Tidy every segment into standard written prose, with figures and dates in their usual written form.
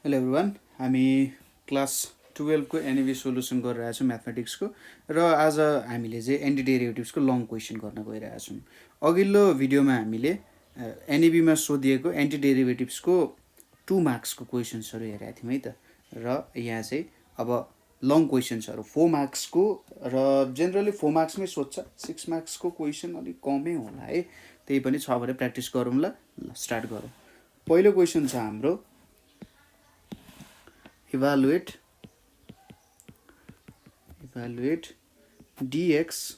Hello everyone, हामी class 12 को एनइभी solution गरिरहेको छौँ म्याथमेटिक्सको। र आज हामीले चाहिँ एन्टिडेरिभेटिभ्सको लङ क्वेसन गर्न गइरहेछौँ। अघिल्लो भिडियोमा हामीले एनइभीमा सोधिएको एन्टिडेरिभेटिभ्सको 2 मार्क्सको क्वेसन्सहरू हेरेका थियौँ है त। र यहाँ चाहिँ अब लङ क्वेसन्सहरू 4 मार्क्सको, र जेनरली 4 मार्क्समै सोध्छ। 6 मार्क्सको क्वेसन अलिक कमै होला है, त्यही पनि छ भने प्र्याक्टिस गरौँ। ल स्टार्ट गरौँ। पहिलो क्वेसन छ हाम्रो, evaluate dx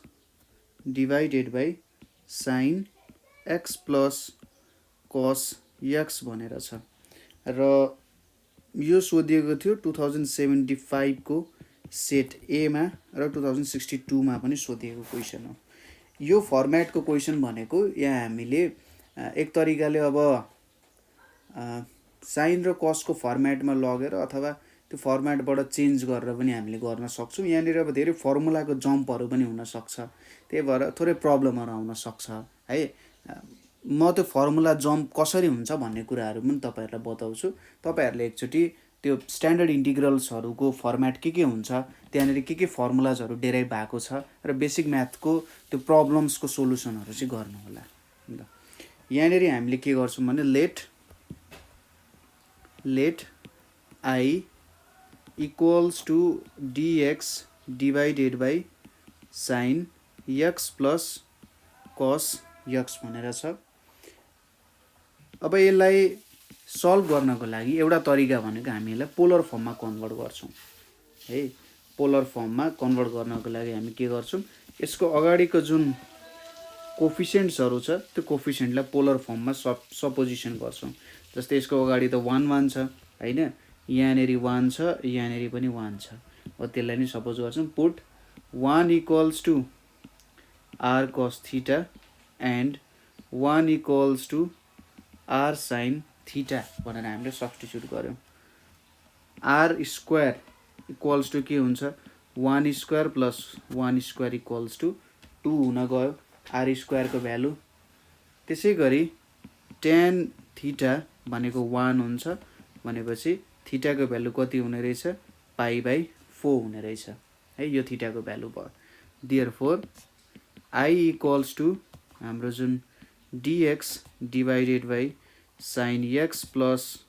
divided by sin x plus cos x भनेर छ। र यो सोधिएको थियो 2075 को सेट ए मा र 2062 मा पनि सोधिएको क्वेसन हो। यो फर्मेटको क्वेसन भनेको यहाँ हामीले एक तरिकाले अब साइन र कसको फर्मेटमा लगेर अथवा त्यो फर्मेटबाट चेन्ज गरेर पनि हामीले गर्न सक्छौँ। यहाँनिर अब धेरै फर्मुलाको जम्पहरू पनि हुनसक्छ, त्यही भएर थोरै प्रब्लमहरू आउन सक्छ है। म त्यो फर्मुला जम्प कसरी हुन्छ भन्ने कुराहरू पनि तपाईँहरूलाई बताउँछु। तपाईँहरूले एकचोटि त्यो स्ट्यान्डर्ड इन्टिग्रल्सहरूको फर्मेट के हुन्छ, त्यहाँनिर के फर्मुलाजहरू डेराइभ भएको छ, र बेसिक म्याथको त्यो प्रब्लम्सको सोल्युसनहरू चाहिँ गर्नु होला। ल यहाँनिर हामीले के गर्छौँ भने late I equals to dx divided by sin x plus cos x भनेर छ। अब यसलाई सल्भ गर्नको लागि एउटा तरिका भनेको हामी यसलाई पोलर फर्ममा कन्भर्ट गर्छौँ है। पोलर फर्ममा कन्भर्ट गर्नको लागि हामी के गर्छौँ, यसको अगाडिको जुन कोफिसियन्ट्सहरू छ त्यो कोफिसियन्टलाई पोलर फर्ममा सपोजिसन गर्छौँ। जस्तै यसको अगाडि त 1 1 छ हैन, यहाँनेरि 1 छ, यहाँनेरि पनि 1 छ। अब त्यसलाई नि सपोज गर्छौँ, put 1 equals to r cos theta and 1 equals to r sin theta भनेर हामीले सब्स्टिट्युट गर्यौँ। r स्क्वायर इक्वल्स टु के हुन्छ, 1 square plus 1 square equals to 2 हुन गयो r स्क्वायरको भ्यालु। त्यसै गरी tan थीटा भनेको 1 हुन्छ भनेपछि थीटाको भ्यालु कति हुने रहेछ, π/4 हुने रहेछ है। यो थीटाको भ्यालु भयो। देयरफोर I इक्वल्स टु हाम्रो जुन dx divided by sin x plus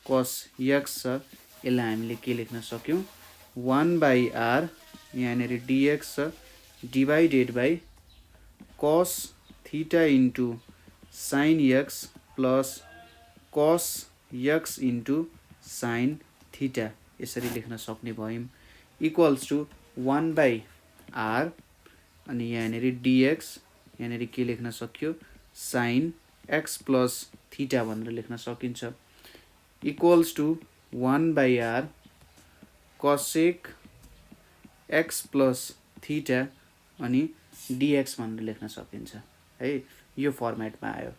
cos x छ, यसलाई हामीले के लेख्न सक्यौँ, 1/r यहाँनिर dx छ divided by cos theta into sin x plus cos x into sin theta यसरी लेख्न सक्ने भयौँ। इक्वल्स टु 1/r अनि यहाँनिर dx यहाँनिर के लेख्न सक्यो, sin x प्लस थीटा भनेर लेख्न सकिन्छ। Equals to 1/r cosec x plus theta अनि dx भनेर लेख्न सकिन्छ है। यो फर्मेटमा आयो।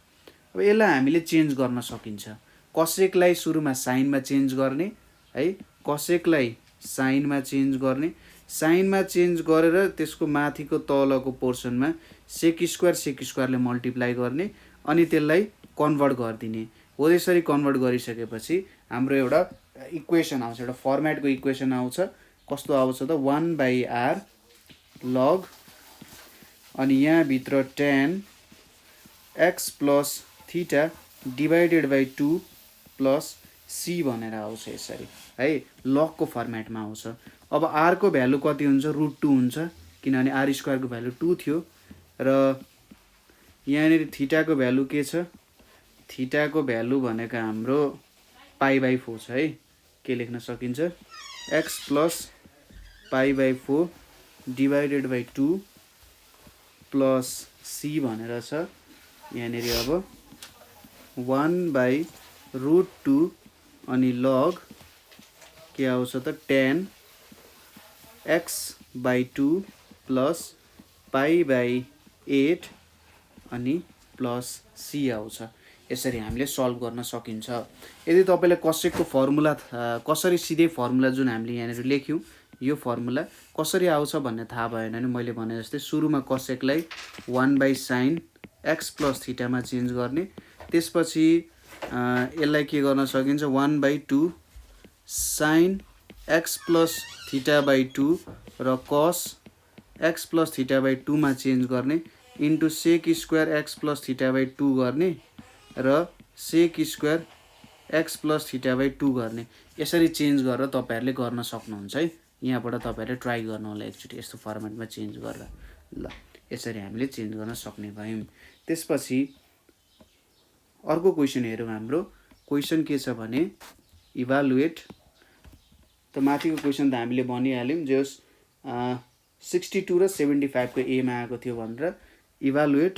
अब यसलाई हामीले चेन्ज गर्न सकिन्छ। कसेकलाई सुरुमा साइनमा चेन्ज गर्ने है, कसेकलाई साइनमा चेन्ज गर्ने, साइनमा चेन्ज गरेर त्यसको माथिको तलको पोर्सनमा सेक स्क्वायरले मल्टिप्लाई गर्ने अनि त्यसलाई कन्भर्ट गरिदिने हो। त्यसरी कन्भर्ट गरिसकेपछि हाम्रो एउटा इक्वेसन आउँछ, एउटा फर्मेटको इक्वेसन आउँछ। कस्तो आउँछ त, 1/r लग अनि यहाँभित्र tan x plus theta divided by 2 plus c भनेर आउँछ यसरी है, लगको फर्मेटमा आउँछ। अब r को भ्यालु कति हुन्छ, √2 हुन्छ, किनभने r स्क्वायरको भ्यालु 2 थियो। र यहाँनिर थीटाको भ्यालु के छ, थीटाको भ्यालु भनेको हाम्रो π/4 छ है। के लेख्न सकिन्छ, x plus π/4 divided by 2 plus c भनेर छ। यहाँनिर अब 1/√2 अनि लग के आउँछ त, tan x/2 प्लस π/8 अनि प्लस c आउँछ। यसरी हामीले सल्भ गर्न सकिन्छ। यदि तपाईँले कसेकको फर्मुला कसरी सिधै फर्मुला जुन हामीले यहाँनिर लेख्यौँ यो फर्मुला कसरी आउँछ भन्ने थाहा भएन भने मैले भने जस्तै सुरुमा कसेकलाई 1/sin x प्लस थीटामा चेन्ज गर्ने, त्यसपछि यसलाई के गर्न सकिन्छ 1/2 sin x plus theta by 2 र cos x plus theta by 2 मा चेन्ज गर्ने into sec square x plus theta by 2 गर्ने र सेक square x plus theta by 2 गर्ने। यसरी चेन्ज गरेर तपाईहरुले गर्न सक्नुहुन्छ है। यहाँबाट तपाईहरुले ट्राई गर्नु होला एकचोटी यस्तो फर्मेटमा चेन्ज गर्दा। ल यसरी हामीले चेन्ज गर्न सक्ने भयौं। त्यसपछि अर्को क्वेशन हेरौं। हाम्रो क्वेशन के छ भने इभालुएट त माथिको क्वेशन त हामीले भनिहाल्यौं जे 62 र 75 को ए मा आएको थियो भनेर इभालुएट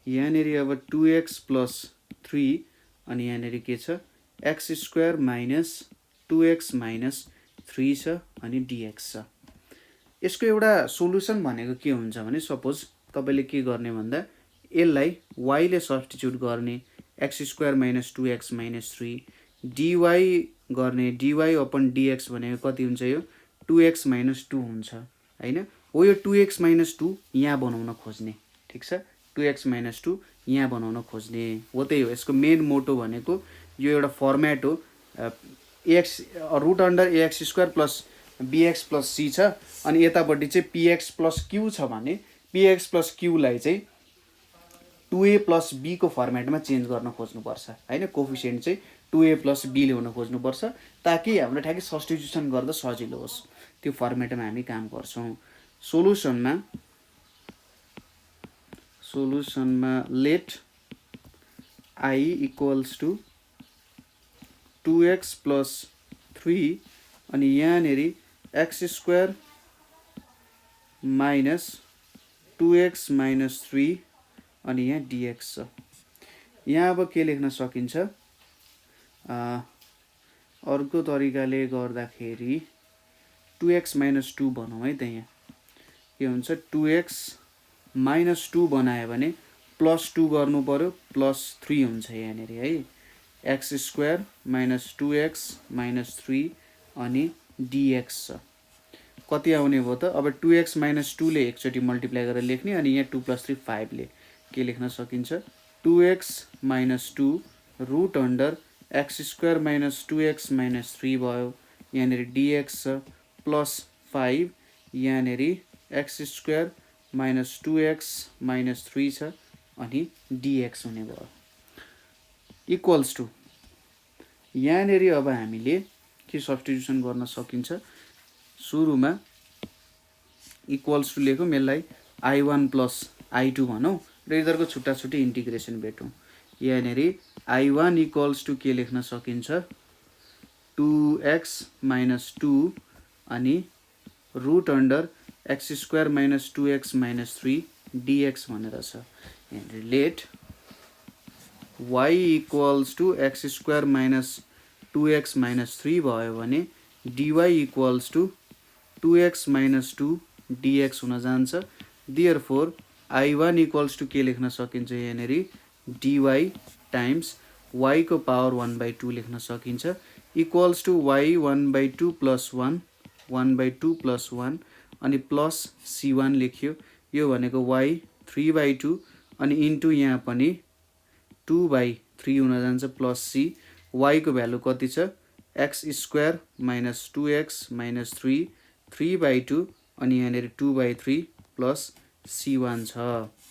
यहाँनेरि अब 2x प्लस 3 अनि यहाँनेरि के छ x square minus 2x minus 3 छ अनि dx छ। यसको एउटा सोलुसन भनेको के हुन्छ भने सपोज तपाईले के गर्ने भन्दा यसलाई y ले सब्स्टिट्युट गर्ने x square minus 2x minus 3 dy गर्ने dy अपन dx भनेको कति हुन्छ यो 2x माइनस 2 हुन्छ हैन। हो यो 2x माइनस 2 यहाँ बनाउन खोज्ने ठीक छ 2x माइनस 2 यहाँ बनाउन खोज्ने हो। त्यही हो यसको मेन मोटो भनेको यो एउटा फर्मेट हो ax root under ax square plus bx plus c छ अनि यतापट्टि चाहिँ px प्लस q छ भने px प्लस q लाई चाहिँ 2a प्लस b को फर्मेटमा चेन्ज गर्न खोज्नुपर्छ हैन। कोफिसिएन्ट चाहिँ 2a प्लस b ल्याउन खोज्नुपर्छ ताकि हाम्रो ठ्याक्कै सब्स्टिट्युसन गर्दा सजिलो होस्। त्यो फर्मेटमा हामी काम गर्छौं। सोलुसनमा let I equals to 2x plus 3 अनि यहाँनेरि x square minus 2x minus 3 अनि यहाँ dx छ। यहाँ अब के लेख्न सकिन्छ अर्को तरिकाले गर्दाखेरि 2x माइनस 2 बनाऊ है। त यहाँ के हुन्छ 2x माइनस 2 बनायो भने प्लस 2 गर्नु पर्यो प्लस 3 हुन्छ यहाँनेरि है। x square minus 2x minus 3 अनि dx छ। कति आउने भयो त अब 2x माइनस 2 ले एकचोटी मल्टिप्लाई गरेर लेख्ने अनि यहाँ 2 प्लस 3 5 ले के लेख्न सकिन्छ 2x minus 2 root under x square minus 2x minus 3 भयो। यहाँनेरि dx छ प्लस 5 यहाँनेरि x square minus 2x minus 3 छ अनि dx हुने भयो इक्वल्स टु यहाँनेरि अब हामीले के सब्स्टिट्युसन गर्न सकिन्छ सुरुमा इक्वल्स टु लेखौं यसलाई i1 प्लस i2 भनौं र यिनीहरुको छुट्टा छुट्टै इन्टिग्रेसन भेटौं। यहाँनेरि i1 इक्वल्स टु के लेख्न सकिन्छ 2x माइनस 2 अनि root under x square minus 2x minus 3 dx भनेर छ। यहाँनेरि let y equals to x square minus 2x minus 3 भयो भने dy equals to 2x minus 2 dx हुन जान्छ। देयरफोर i1 इक्वल्स टु के लेख्न सकिन्छ यहाँनेरि dy टाइम्स y को पावर 1/2 लेख्न सकिन्छ equals to y 1/2 plus 1 1/2 plus 1 अनि प्लस c1 लेख्यो। यो भनेको y 3/2 अनि इन्टु यहाँ पनि 2/3 हुन जान्छ प्लस c y को भ्यालु कति छ x square minus 2x minus 3 3/2 अनि यहाँनेरि 2/3 प्लस c1 छ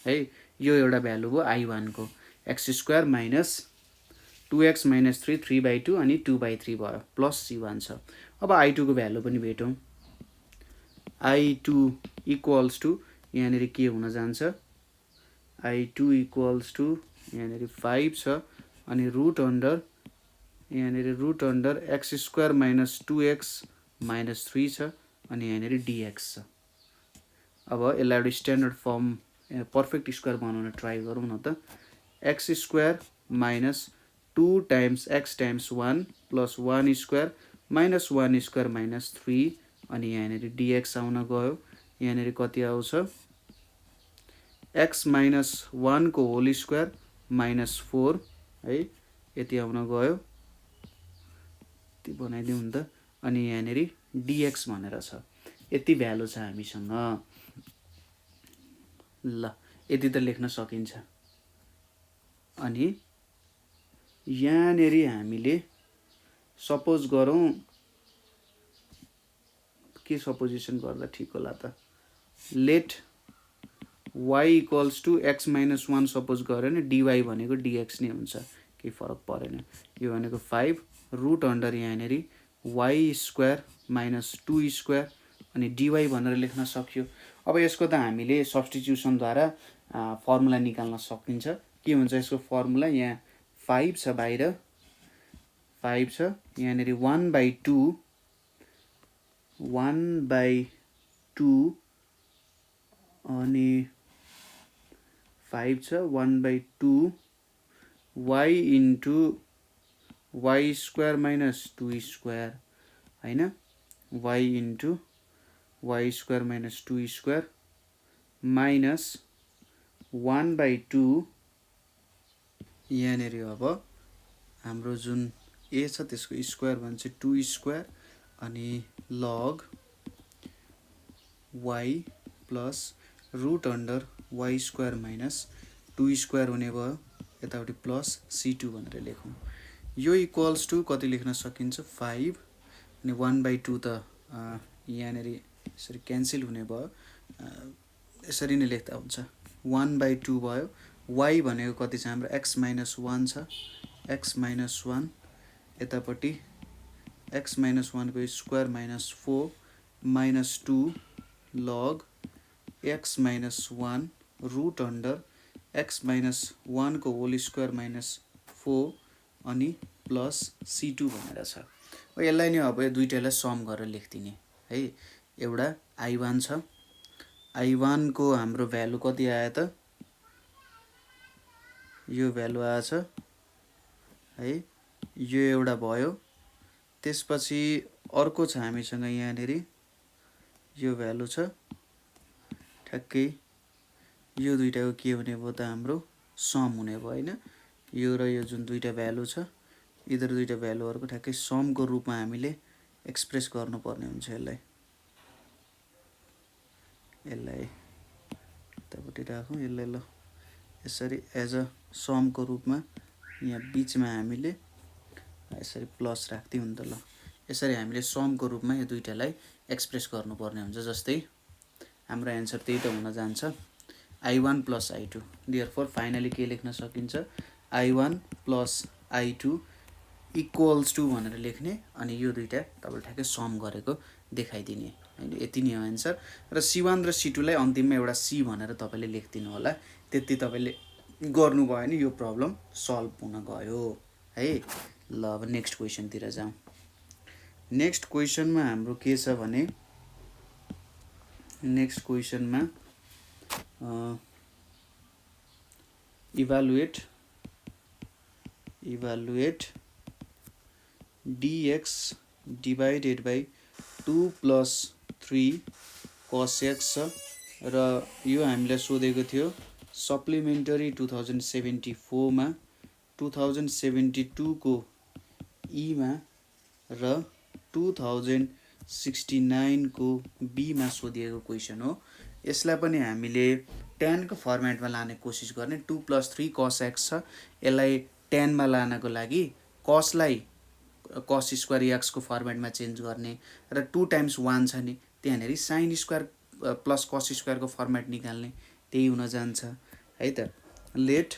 है। यो एउटा भ्यालु हो i1 को x square minus 2x minus 3 3/2 अनि 2/3 भयो प्लस c1 छ। अब i2 को भ्यालु पनि भेटौं i2 इक्वल्स टु यहाँनेरि के हुन जान्छ i2 इक्वल्स टु यहाँनेरि 5 छ अनि रुट अन्डर यहाँनेरि root under x square minus 2x minus 3 छ अनि यहाँनेरि dx छ। अब यसलाई एउटा स्ट्यान्डर्ड फर्म पर्फेक्ट स्क्वायर बनाउन ट्राई गरौँ न त x square minus 2 times x times 1 plus 1 square minus 1 square minus 3 अनि यहाँनेरि dx आउन गयो। यहाँनेरि कति आउँछ x माइनस 1 को होल स्क्वायर माइनस 4 है यति आउन गयो यति बनाइदिउँ नि त अनि यहाँनेरि dx भनेर छ। यति भ्यालु छ हामीसँग। ल यति त लेख्न सकिन्छ। अनि यहाँनेरि हामीले सपोज गरौँ के सपोजिसन गर्दा ठिक होला त let y equals to x minus 1 suppose गऱ्यो भने dy भनेको dx नै हुन्छ केही फरक परेन यो भनेको 5 रुट अन्डर यहाँनेरि y स्क्वायर माइनस 2 स्क्वायर अनि dy भनेर लेख्न सक्यो। अब यसको त हामीले सब्स्टिट्युसनद्वारा फर्मुला निकाल्न सकिन्छ। के हुन्छ यसको फर्मुला यहाँ 5 छ बाहिर 5 छ यहाँनेरि 1/2 अनि 5 छ 1/2 y into y square minus 2 square हैन y into y square minus 2 square minus 1/2 यहाँनेरि अब हाम्रो जुन a छ त्यसको स्क्वायर भन्छ 2 स्क्वायर अनि log y plus root under y square minus 2 square हुने भयो यतापट्टि प्लस c2 भनेर लेखौँ। यो इक्वल्स टु कति लेख्न सकिन्छ 5 अनि 1/2 त यहाँनेरि यसरी क्यान्सल हुने भयो यसरी नै लेख्दा हुन्छ 1/2 भयो। y भनेको कति छ हाम्रो x माइनस 1 छ x माइनस 1 यतापट्टि x माइनस 1 को square minus 4 minus 2 log x minus 1 root under x minus 1 को होल स्क्वायर माइनस 4 अनि प्लस c2 भनेर छ। यसलाई नै अब यो दुईटैलाई सम गरेर लेखिदिने है। एउटा i1 छ i1 को हाम्रो भ्यालु कति आयो त यो भ्यालु आछ है यो एउटा भयो। त्यसपछि अर्को छ हामीसँग यहाँनेरि यो भ्यालु छ ठ्याक्कै यो दुईटाको के हुने भयो त हाम्रो सम हुने भयो हैन यो र यो जुन दुईटा भ्यालु छ यिनीहरु दुईटा भ्यालुहरुको ठ्याक्कै समको रूपमा हामीले एक्सप्रेस गर्नुपर्ने हुन्छ यसलाई यतापट्टि राखौँ यसलाई ल यसरी एज अ समको रूपमा यहाँ बीचमा हामीले यसरी प्लस राख्दै हुन्छ ल यसरी हामीले समको रूपमा यो दुईटालाई एक्सप्रेस गर्नुपर्ने हुन्छ। जस्तै हाम्रो आन्सर त्यही त हुन जान्छ i1 plus i2 therefore finally के लेख्न सकिन्छ i1 plus i2 equals to भनेर लेख्ने अनि यो दुईटा तपाईले ठ्याक्कै सम गरेको देखाइदिने हैन यति नै हो आन्सर। र c1 र c2 लाई अन्तिममा एउटा c भनेर तपाईले लेखिदिनु होला त्यति तपाईले गर्नु भयो भने यो प्रब्लम सल्भ हुन गयो है। ल अब नेक्स्ट क्वेशन तिर जाउँ। नेक्स्ट क्वेशनमा हाम्रो के छ भने next क्वेशनमा evaluate dx divided by 2 plus 3 cos x र यो हामीलाई सोधेको थियो सप्लिमेन्टरी 2074 मा 2072 को e मा र 2069 को b मा सोधिएको क्वेशन हो। यसलाई पनि हामीले tan को फर्मेटमा लाने कोसिस गर्ने 2 + 3 cos x छ यसलाई tan मा लानको लागि cos लाई cos स्क्वायर x को फर्मेटमा चेन्ज गर्ने र 2 × 1 छ नि त्यहाँनेरि sin square plus cos square को फर्मेट निकाल्ने त्यही हुन जान्छ है त। लेट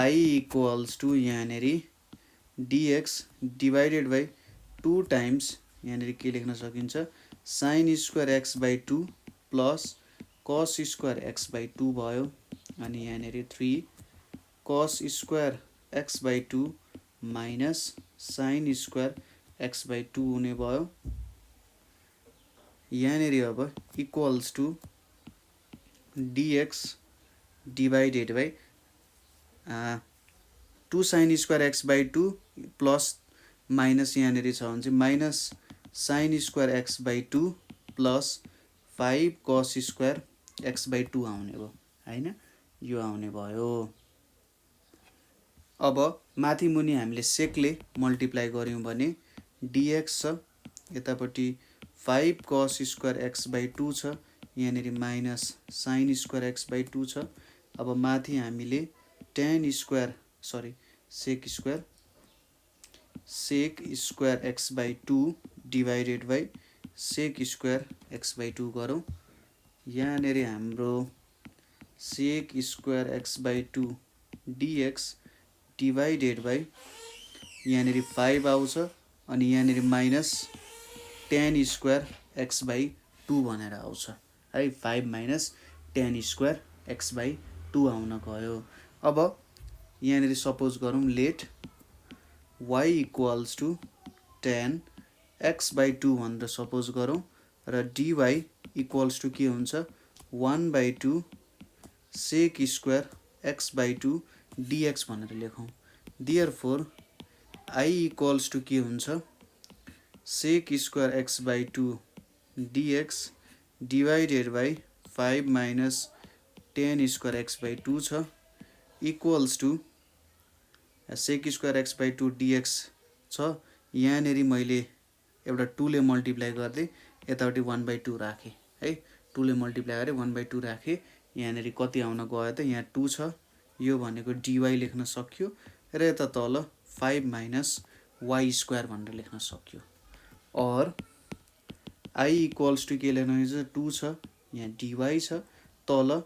i इक्वल्स टु यहाँनेरि dx डिवाइडेड बाइ 2 टाइम्स यहाँनेरि के लेख्न सकिन्छ sin square x/2 plus cos square x/2 भयो अनि यहाँनेरि 3 cos square x/2 minus sin square x/2 हुने भयो। यहाँनेरि अब equals to dx divided by 2 sin square x/2 plus minus यहाँनेरि छ भने चाहिँ minus sin square x/2 plus 5 cos square x/2 आउने भयो हैन यो आउने भयो। अब माथि मुनि हामीले सेकले मल्टिप्लाई गर्यौं भने dx छ यतापट्टि 5 cos स्क्वायर x/2 छ यहाँनेरि माइनस sin स्क्वायर x/2 छ। अब माथि हामीले tan square sorry sec square x by 2 divided by sec square x by 2 गरौँ। यहाँनिर हाम्रो sec square x by 2 dx divided by यहाँनिर 5 आउँछ अनि यहाँनिर minus tan square x by 2 भनेर आउँछ है। 5 minus tan square x by 2 आउन गयो। अब यहाँनिर सपोज गरौँ let y equals to tan x by 2 भनेर सपोज गरौँ र dy इक्वल्स टु के हुन्छ 1 by 2 sec square x by 2 dx भनेर लेखौँ। देयरफोर I इक्वल्स टु के हुन्छ sec square x by 2 dx divided by 5 minus tan square x by 2 छ equals to sec square x by 2 dx छ। यहाँनिर मैले एउटा 2 ले मल्टिप्लाई गर्दै यतापट्टि 1 by 2 राखेँ है। 2 ले मल्टिप्लाई गरेँ 1 by 2 राखेँ। यहाँनिर कति आउन गयो त यहाँ 2 छ। यो भनेको dy लेख्न सक्यो र यता तल 5 माइनस y स्क्वायर भनेर लेख्न सक्यो। और I इक्वल्स टु के लेख्न सक्छ 2 छ यहाँ dy छ तल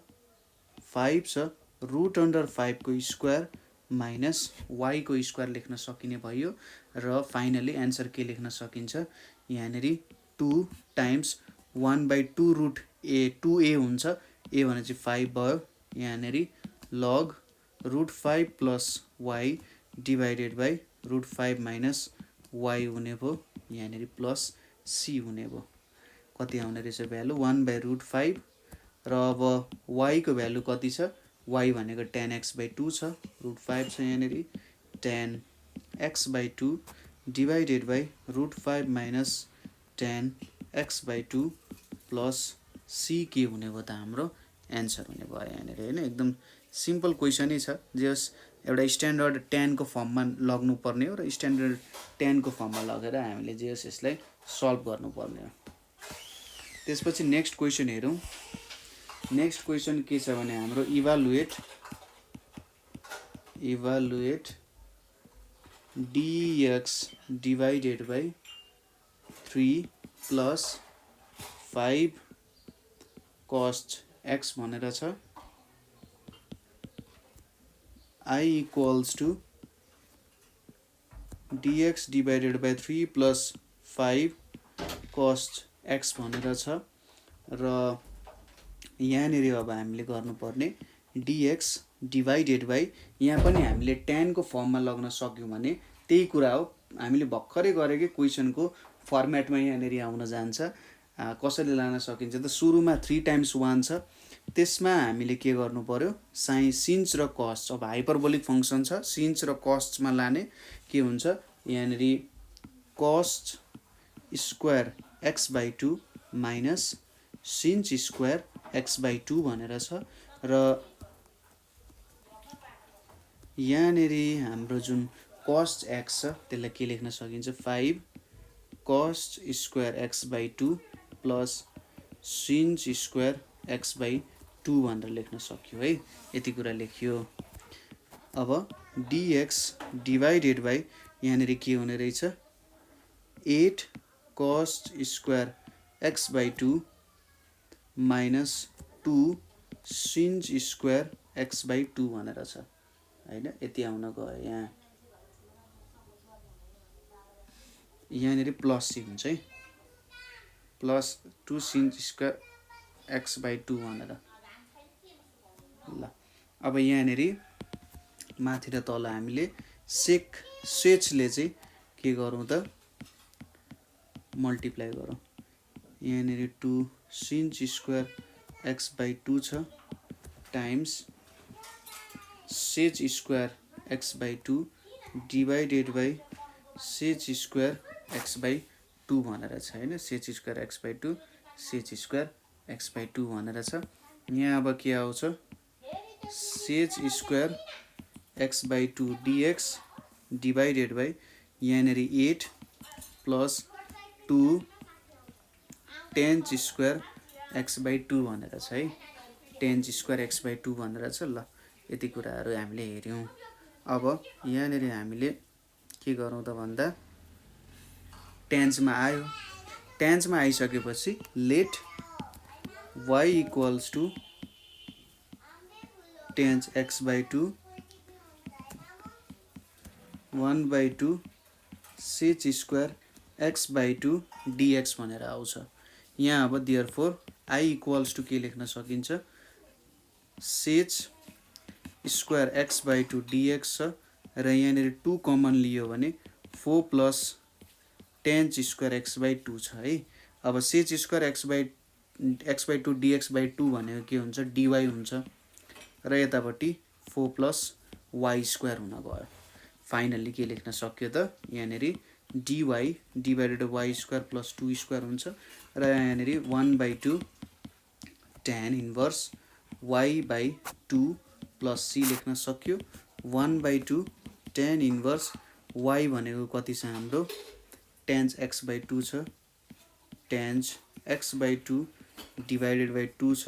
5 छ रुट अन्डर 5 को स्क्वायर माइनस y को स्क्वायर लेख्न सकिने भयो र फाइनली एन्सर के लेख्न सकिन्छ यहाँनिर 2 times 1 by 2 root a 2a हुन्छ। a भने चाहिँ 5 भयो। यहाँनिर log root 5 plus y divided by root 5 minus y हुने भयो। यहाँनिर प्लस c हुने भयो। कति आउने रहेछ भ्यालु 1 by रुट 5 र अब y को भ्यालु कति छ y भनेको tan x by 2 छ रुट 5 छ यहाँनिर tan x by 2 divided by root 5 minus tan x by 2 plus c के हुने भयो त हाम्रो एन्सर हुने भयो यहाँनिर हैन। एकदम सिम्पल क्वेसनै छ। जे होस् एउटा स्ट्यान्डर्ड tan को फर्ममा लग्नु पर्ने हो र स्ट्यान्डर्ड tan को फर्ममा लगेर हामीले जे होस् यसलाई सल्भ गर्नुपर्ने हो। त्यसपछि नेक्स्ट क्वेसन हेरौँ। नेक्स्ट क्वेसन के छ भने हाम्रो evaluate dx divided by 3 plus 5 cos x भनेर छ। I equals to dx divided by 3 plus 5 cos x भनेर छ र यहाँनिर अब हामीले गर्नुपर्ने dx डिवाइडेड बाई यहाँ पनि हामीले tan को फर्ममा लग्न सक्यौँ भने त्यही कुरा हो। हामीले भर्खरै गरेकै क्वेसनको फर्मेटमा यहाँनिर आउन जान्छ। कसरी लान सकिन्छ त सुरुमा 3 टाइम्स 1 छ त्यसमा हामीले के गर्नु पर्यो सिन्स र कस। अब हाइपरबोलिक फङ्सन छ सिन्स र कस्टमा लाने के हुन्छ यहाँनिर cos square x by 2 minus since square x by 2 भनेर छ र यहाँनिर हाम्रो जुन cos x छ त्यसलाई के लेख्न सकिन्छ 5 cos square x by 2 plus since square x by 2 भनेर लेख्न सक्यो है। यति कुरा लेखियो। अब dx डिवाइडेड बाई यहाँनिर के हुने रहेछ 8 cos square x by 2 minus 2 since square x by 2 भनेर छ हैन। यति आउन गयो। यहाँनिर प्लस सी हुन्छ है plus 2 since square x by 2 भनेर ल। अब यहाँनिर माथि र तल हामीले सेचले चाहिँ के गरौँ त मल्टिप्लाई गरौँ। यहाँनिर 2 सिन्स स्क्वायर x by 2 छ times sech square x by 2 divided by sech square x by 2 भनेर छ हैन। Sech square x by 2 sech square x by 2 भनेर छ। यहाँ अब के आउँछ sech square x by 2 dx divided by यहाँनिर 8 plus 2 tan square x by 2 भनेर छ है। tan स्क्वायर x by 2 भनेर छ ल। यति कुराहरू हामीले हेर्यौं। अब यहाँनेरि हामीले के गरौँ त भन्दा टेन्समा आयो। टेन्समा आइसकेपछि लेट y इक्वल्स टु टेन्स x/2 1/2 सेच स्क्वायर x/2 dx भनेर आउँछ। यहाँ अब देयरफोर i इक्वल्स टु के लेख्न सकिन्छ, सेच स्क्वायर x/2 dx छ र यहाँनिर 2 कमन लियो भने 4 प्लस टेन्स स्क्वायर x/2 छ है। अब सेच स्क्वायर x/2 dx/2 भनेको के हुन्छ, dy हुन्छ र यतापट्टि 4 प्लस y स्क्वायर हुन गयो। फाइनल्ली के लेख्न सक्यो त, यहाँनिर dy divided y square plus 2 square हुन्छ र यहाँनिर 1/2 tan inverse y/2 plus c लेख्न सक्यो। 1/2 tan इन्भर्स y भनेको कति छ हाम्रो, टेन्स x/2 छ, टेन्स x/2 डिभाइडेड बाई 2 छ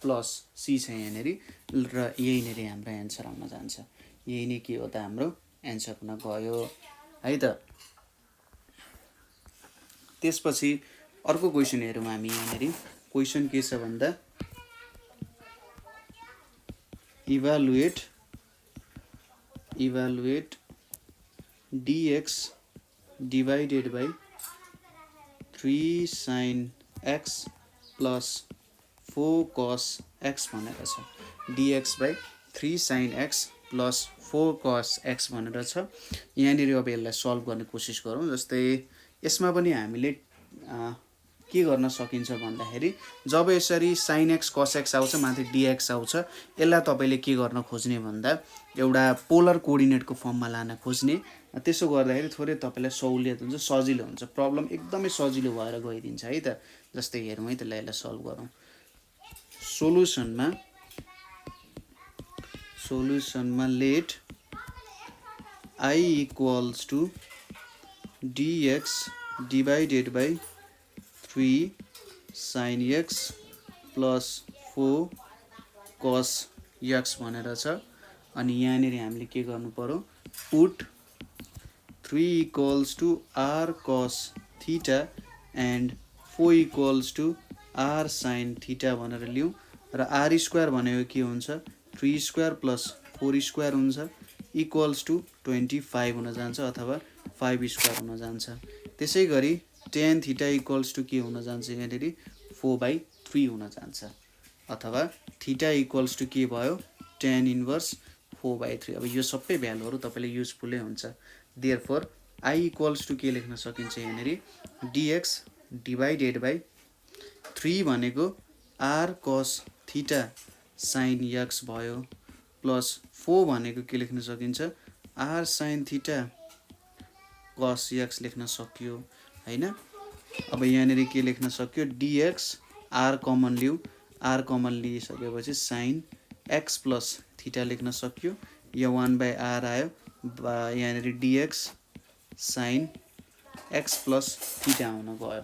प्लस c छ यहाँनिर र यही नेरि हाम्रो एन्सर आउन जान्छ। यही नै के हो त, हाम्रो एन्सर हुन गयो है त। त्यसपछि अर्को क्वेसन हेरौँ हामी। यहाँनिर क्वेसन के छ भन्दा evaluate dx divided by 3 sin x plus 4 cos x भनेर छ। dx by 3 sin x plus 4 cos x भनेर छ। यहाँनिर अब यसलाई सल्भ गर्ने कोसिस गरौँ। जस्तै यसमा पनि हामीले के गर्न सकिन्छ भन्दाखेरि, जब यसरी sin x cos x आउँछ, माथि dx आउँछ, यसलाई तपाईँले के गर्न खोज्ने भन्दा एउटा पोलर कोअर्डिनेटको फर्ममा लान खोज्ने। त्यसो गर्दाखेरि थोरै तपाईँलाई सहुलियत हुन्छ, सजिलो हुन्छ, प्रब्लम एकदमै सजिलो भएर गइदिन्छ है त। जस्तै हेरौँ है, त्यसलाई यसलाई सल्भ गरौँ। सोलुसनमा let i equals to dx divided by 3 sin x plus 4 cos x भनेर छ। अनि यहाँनिर हामीले के गर्नु पर्यो, put 3 equals to r cos theta and 4 equals to r sin theta भनेर लिउँ र r स्क्वायर भनेको के हुन्छ, 3 स्क्वायर प्लस 4 स्क्वायर हुन्छ इक्वल्स टु 25 हुन जान्छ अथवा 5 स्क्वायर हुन जान्छ। त्यसै गरी tan थीटा इक्वल्स टु के हुन जान्छ, यहाँनिर 4/3 हुन जान्छ अथवा थीटा इक्वल्स टु के भयो, tan इन्भर्स 4/3। अब यो सबै भ्यालुहरू तपाईँले युजफुलै हुन्छ। देयरफोर i इक्वल्स टु के लेख्न सकिन्छ, यहाँनिर dx डिभाइडेड बाई 3 भनेको r cos theta sin x भयो प्लस 4 भनेको के लेख्न सकिन्छ, r sin theta cos x लेख्न सकियो हैन। अब यहाँनिर के लेख्न सक्यो, dx r कमन लिऊ, r कमन लिइसकेपछि sin x प्लस थीटा लेख्न सक्यो। यो 1/r आयो, यहाँनिर dx sin x plus theta हुन गयो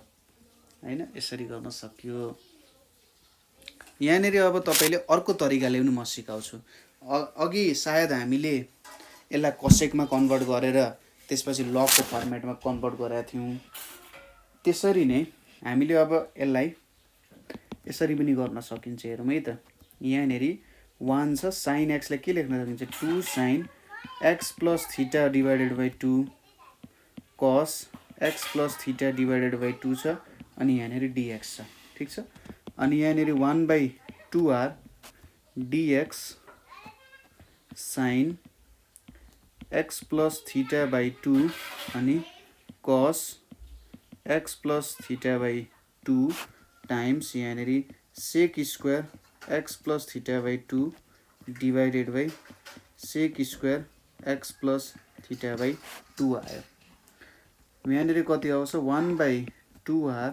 हैन। यसरी गर्न सक्यो। यहाँनिर अब तपाईँले अर्को तरिकाले पनि म सिकाउँछु। अघि सायद हामीले यसलाई कसेकमा कन्भर्ट गरेर त्यसपछि लगको फर्मेटमा कन्भर्ट गरेका थियौँ। त्यसरी नै हामीले अब यसलाई यसरी पनि गर्न सकिन्छ। हेरौँ है त, यहाँनिर 1 छ, sin x लाई के लेख्न सकिन्छ, 2 sin x plus theta divided by 2 cos x plus theta divided by 2 छ अनि यहाँनिर dx छ, ठिक छ। अनि यहाँनिर 1/2r dx sin x plus theta by 2 अनि cos x plus theta by 2 times यहाँनिर sec square x plus theta by 2 divided by sec square x plus theta by 2 आयो। यहाँनिर कति आउँछ, 1/2r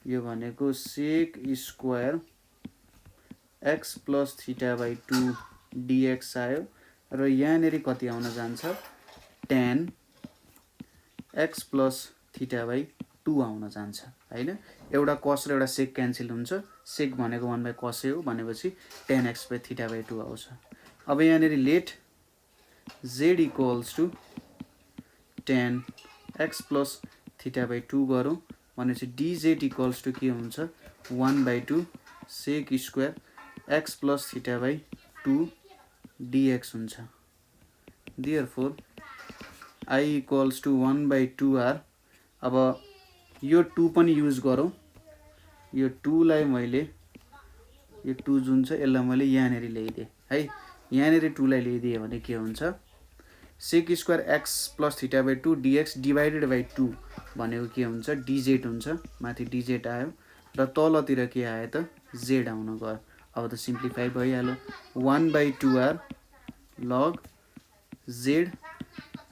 यो भनेको sec square x plus theta by 2 dx आयो र यहाँनिर कति आउन जान्छ, tan x plus theta by 2 आउन जान्छ हैन। एउटा cos र एउटा sec क्यान्सल हुन्छ, सेक भनेको 1/cos हो भनेपछि tan x/θ/2 आउँछ। अब यहाँनिर let z equals to tan x plus θ/2 गरौँ भनेपछि dz इक्वल्स टु के हुन्छ 1/2 sec square x plus θ/2 dx हुन्छ। Therefore I equals to 1/2r। अब यो 2 पनि युज गरौँ, यो 2 लाई मैले यो 2 जुन छ यसलाई मैले यहाँनिर ल्याइदिएँ है, यहाँनिर 2 लाई ल्याइदिएँ भने के हुन्छ sec square x plus θ/2 dx divided by 2 भनेको के हुन्छ dz हुन्छ। माथि dz आयो र तलतिर के आयो त z आउन गयो। अब त सिम्प्लिफाई भइहाल्यो 1/2r लग z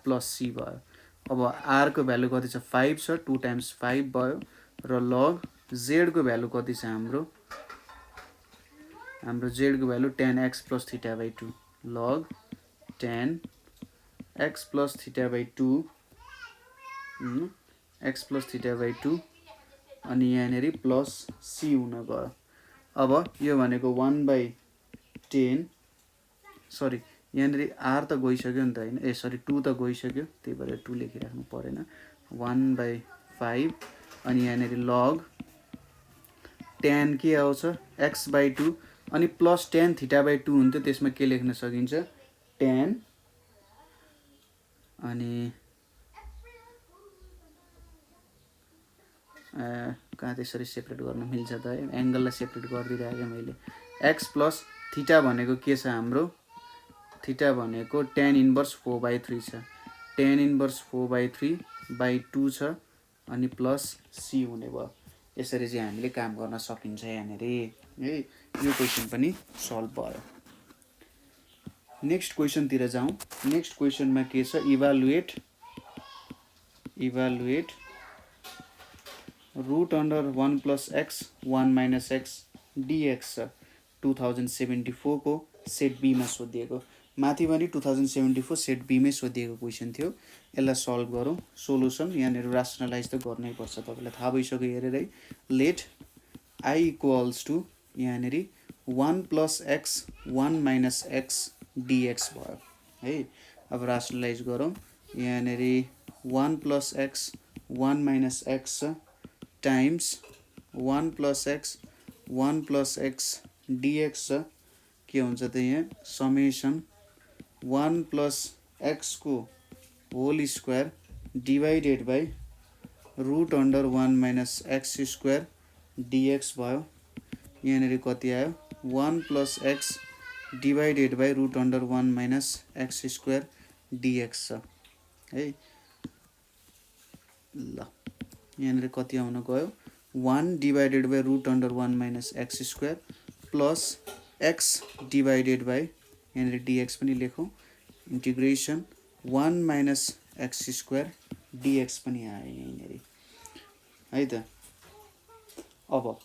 प्लस c भयो। अब r को भ्यालु कति छ 5 छ, 2 टाइम्स 5 भयो र लग z को भ्यालु कति छ हाम्रो z को value tan x plus θ/2 log tan x plus θ/2 x plus θ/2 अनि यहाँनिर प्लस c हुन गयो। अब यो भनेको 1/10 सरी यहाँनिर r त गइसक्यो नि त हैन, ए सरी 2 त गइसक्यो त्यही भएर 2 लेखिराख्नु परेन 1/5 अनि यहाँनिर लग tan के आउँछ x/2 अनि प्लस tan θ/2 हुन्थ्यो त्यसमा के लेख्न सकिन्छ tan अनि कहाँ त्यसरी सेपरेट गर्न मिल्छ त है, एंगललाई सेपरेट गरिदिइराखेँ मैले। x प्लस थीटा भनेको के छ हाम्रो थीटा भनेको tan इन्भर्स 4/3 छ, tan इन्भर्स 4/3/2 छ अनि प्लस c हुने भयो। यसरी चाहिँ हामीले काम गर्न सकिन्छ यहाँनिर है। यो क्वेशन पनि सल्भ भयो। नेक्स्ट क्वेशन तिर जाउँ। नेक्स्ट क्वेशनमा के छ evaluate root under 1 plus x 1 minus x dx 2074 को सेट बी में सोधिएको। माथि पनि 2074 सेट बी में सोधिएको क्वेशन थियो। यसलाई सल्भ गरौँ। सोलुसन यहाँनिर राशनलाइज त गर्नै पर्छ, तपाईलाई थाहा भइसक्यो हेरेरै। लेट i इक्वल्स टु यहाँनिर 1 plus x 1 minus x dx भयो है। अब राशनलाइज गरौँ। यहाँनिर 1 plus x 1 minus x times 1 plus x dx के हुन्छ त यहाँ समेसन 1 प्लस x को whole square divided by root under 1 minus x square dx भयो। यहाँनिर कति आयो 1 plus x divided by root under 1 minus x square dx छ है। ल यहाँनिर कति आउन गयो 1 divided by root under 1 minus x square plus x divided by यहाँनिर dx पनि लेखौँ integration 1 minus x square dx पनि आयो यहाँनिर है त। अब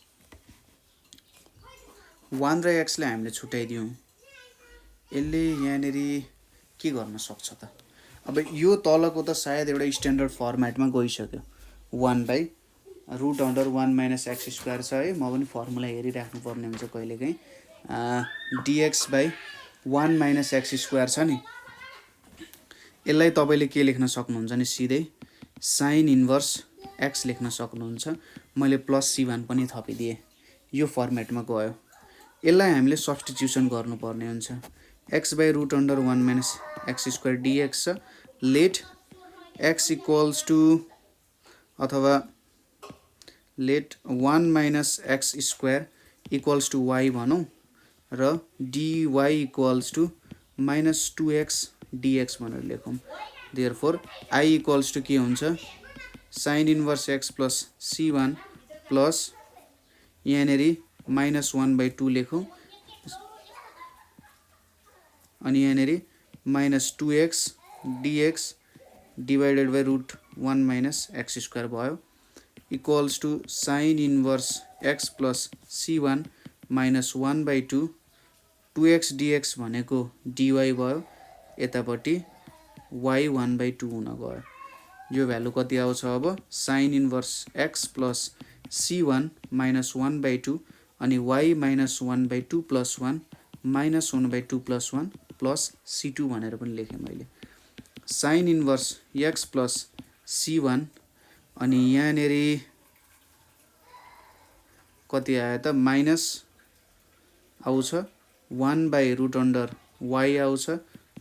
1 र x लाई हामीले छुट्याइदियौँ, यसले यहाँनिर के गर्न सक्छ त। अब यो तलको त सायद एउटा स्ट्यान्डर्ड फर्मेटमा गइसक्यो 1 by root under 1 minus x square छ है। म पनि फर्मुला हेरिराख्नु पर्ने हुन्छ कहिलेकाहीँ। dx by 1 minus x square छ नि, यसलाई तपाईले के लेख्न सक्नुहुन्छ नि सिधै साइन इन्भर्स x लेख्न सक्नुहुन्छ। मैले प्लस c1 पनि थपिदिएँ, यो फर्मेटमा गयो। यसलाई हामीले सब्स्टिट्युसन गर्नुपर्ने हुन्छ। x by root under 1 minus x square dx छ। लेट x इक्वल्स टू अथवा let 1 minus x square equals to y भनौँ र dy equals to minus 2x dx भनेर लेखौँ। देयरफोर i इक्वल्स टू के हुन्छ sine inverse x plus c1 plus यहाँनिर minus 1/2 लेखौँ अनि यहाँनिर minus 2x dx divided by root 1 minus x square भयो equals to sine inverse x plus c1 minus 1/2 2x dx भनेको dy भयो, यतापट्टि y 1/2 हुन गयो। यो भ्यालु कति आउँछ अब sine inverse x plus c1 minus 1/2 अनि y minus 1/2 plus 1 minus 1/2 plus 1 plus c2 भनेर पनि लेखेँ मैले। Sign inverse x plus c1 अनि यहाँनिर कति आयो त माइनस आउँछ 1/√y आउँछ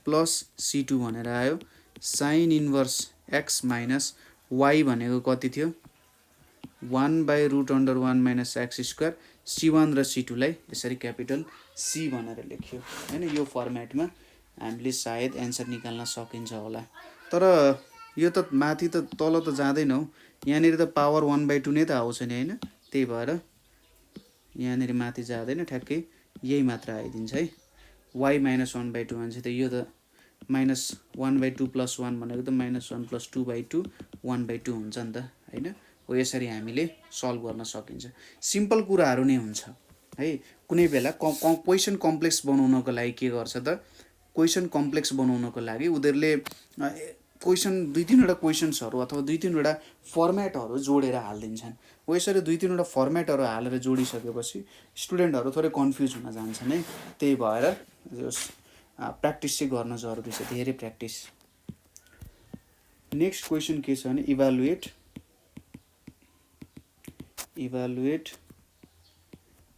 प्लस c2 भनेर आयो। Sine inverse x minus y भनेको कति थियो 1/√1 माइनस x स्क्वायर। c1 र c2 लाई यसरी क्यापिटल C भनेर लेख्यो हैन। यो फर्मेटमा हामीले सायद एन्सर निकाल्न सकिन्छ होला। तर यो त माथि त तल त जाँदैन हौ, यहाँनिर त पावर 1/2 नै त आउँछ नि हैन। त्यही भएर यहाँनिर माथि जाँदैन, ठ्याक्कै यही मात्र आइदिन्छ है। y माइनस 1/2 भन्छ त यो त माइनस 1/2 प्लस 1 भनेको त माइनस 1 प्लस 2/2 1/2 हुन्छ नि त हैन। हो यसरी हामीले सल्भ गर्न सकिन्छ। सिम्पल कुराहरू नै हुन्छ है। कुनै बेला क्वेसन कम्प्लेक्स बनाउनको लागि के गर्छ त क्वेसन कम्प्लेक्स बनाउनको लागि उनीहरूले क्वेसन 2-3 वटा क्वेसन्सहरू अथवा 2-3 वटा फर्मेटहरू जोडेर हालिदिन्छन्। हो यसरी 2-3 वटा फर्मेटहरू हालेर जोडिसकेपछि स्टुडेन्टहरू थोरै कन्फ्युज हुन जान्छन् है। त्यही भएर प्र्याक्टिस चाहिँ गर्न जरुरी छ, धेरै प्र्याक्टिस। नेक्स्ट क्वेसन के छ भने evaluate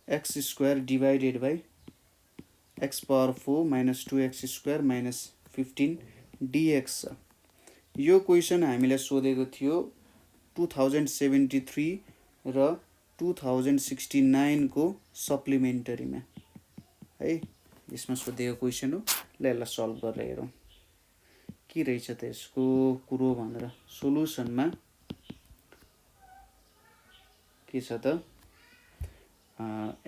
x square divided by x power 4 minus 2x square minus 15 dx छ। यो क्वेसन हामीलाई सोधेको थियो 2073 र 2069 को सप्लिमेन्टरीमा है। यसमा सोधेको क्वेसन हो। ल यसलाई सल्भ गरेर हेरौँ के रहेछ त यसको कुरो भनेर। सोलुसनमा के छ त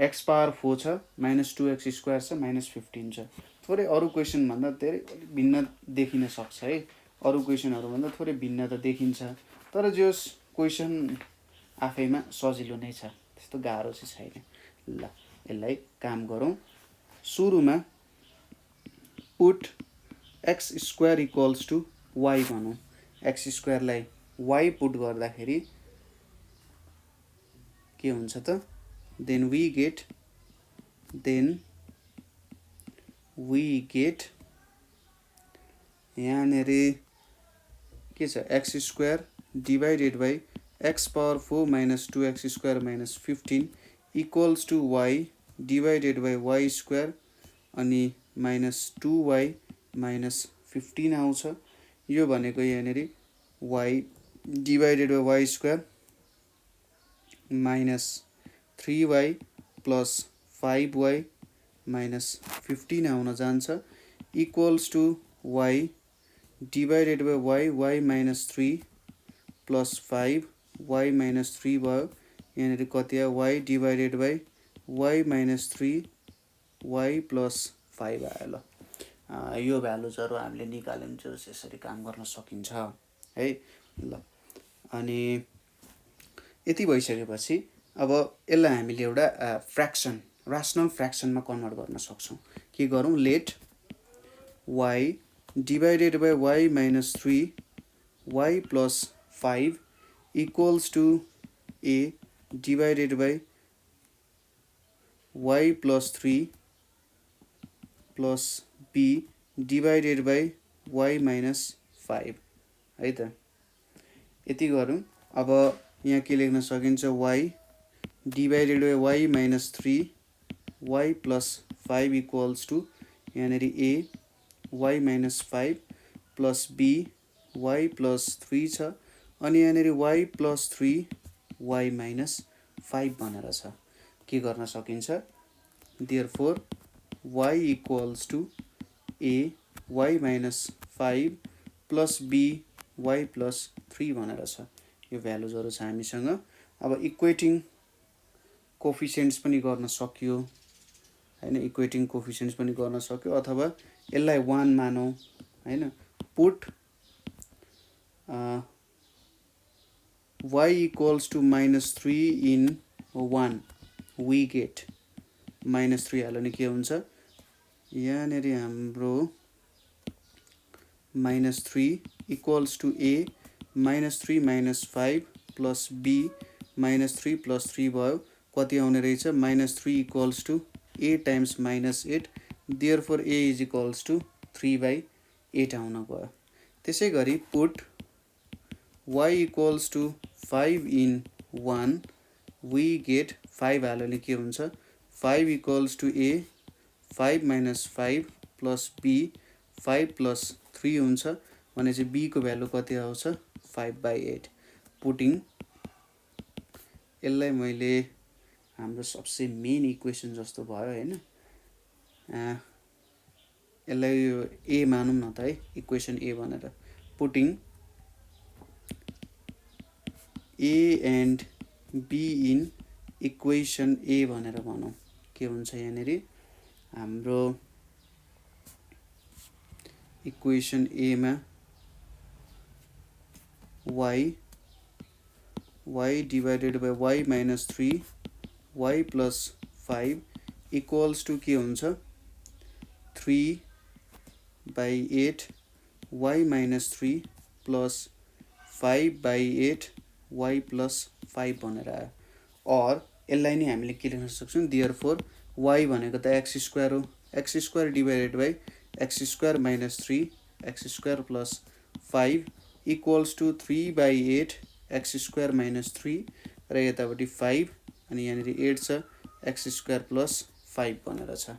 x पावर 4 छ माइनस 2x स्क्वायर छ माइनस 15 छ। थोरै अरू क्वेसन भन्दा धेरै भिन्न देखिन सक्छ है। अरू क्वेसनहरू भन्दा थोरै भिन्नता देखिन्छ, तर जस क्वेसन आफैमा सजिलो नै छ, त्यस्तो गाह्रो चाहिँ छैन। ल यसलाई काम गरौँ। सुरुमा put x square equals to y भनौँ। x स्क्वायरलाई y पुट गर्दाखेरि के हुन्छ त then we get यहाँनिर के छ x square divided by x power 4 minus 2x square minus 15 equals to y divided by y square अनि माइनस 2y माइनस 15 आउँछ। यो भनेको यहाँनिर y divided by y square minus 3y plus 5y minus 15 आउन जान्छ equals to y divided by y minus 3 plus 5y minus 3 भयो। यहाँनिर कति आयो y divided by y minus 3y plus 5 आयो। ल यो भ्यालुजहरू हामीले निकाल्यौँ चाहिँ यसरी काम गर्न सकिन्छ है। ल अनि यति भइसकेपछि अब यसलाई हामीले एउटा फ्र्याक्सन रासनल फ्र्याक्सनमा कन्भर्ट गर्न सक्छौँ। के गरौँ let y divided by y minus 3y plus 5 equals to a divided by y plus 3 plus b divided by y minus 5 है त। यति गरौँ। अब यहाँ के लेख्न सकिन्छ y divided by y minus 3y plus 5 equals to यहाँनिर a y minus 5 plus b y plus 3 छ अनि यहाँनिर y प्लस 3y माइनस 5 भनेर छ। के गर्न सकिन्छ therefore y equals to a y minus 5 plus b y plus 3 भनेर छ। यो भ्यालुजहरू छ हामीसँग। अब इक्वेटिङ कोफिसियन्ट्स पनि गर्न सक्यो हैन। इक्वेटिङ कोफिसियन्ट्स पनि गर्न सक्यो अथवा यसलाई 1 मानौँ हैन। Put y equals to minus 3 in 1 we get minus 3 हाल्यो भने के हुन्छ यहाँनिर हाम्रो minus 3 equals to a minus 3 minus 5 plus b minus 3 plus 3 भयो कति आउने रहेछ -3 equals to a times -8 therefore a is equals to 3/8 आउन गयो। त्यसै गरी put y equals to 5 in 1 we get 5 हाल्यो भने के हुन्छ 5 equals to a 5 - 5 plus b 5 plus 3 हुन्छ भने चाहिँ b को भ्यालु कति आउँछ 5/8 पुटिङ यसलाई मैले हाम्रो सबसे मेन इक्वेसन जस्तो भयो हैन यसलाई a मानौँ न त है इक्वेसन a भनेर putting a and b in equation a भनेर भनौँ के हुन्छ यहाँनेरि हाम्रो इक्वेसन a मा y divided by y - 3 y plus 5 equals to के हुन्छ 3/8 y - 3 प्लस 5/8 y प्लस 5 भनेर आयो और यसलाई नै हामीले के लेख्न सक्छौँ देयरफोर y भनेको त x स्क्वायर हो x square divided by x square - 3 x square plus 5 equals to 3/8 x square - 3 र यतापट्टि 5 अनि यहाँनिर 8 छ x स्क्वायर प्लस 5 भनेर छ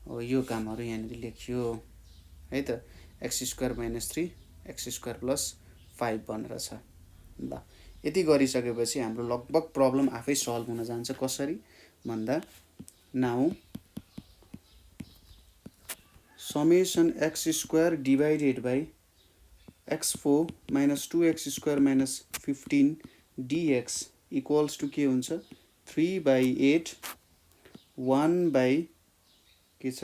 हो यो कामहरु यहाँनिर लेखियो है त x square - 3 x square plus 5 भनेर छ। ल यति गरिसकेपछि हाम्रो लगभग प्रब्लम आफै सल्भ हुन जान्छ कसरी भन्दा now summation x square divided by x4 - 2x square - 15 dx equals to के हुन्छ 3/8 1 बाई के छ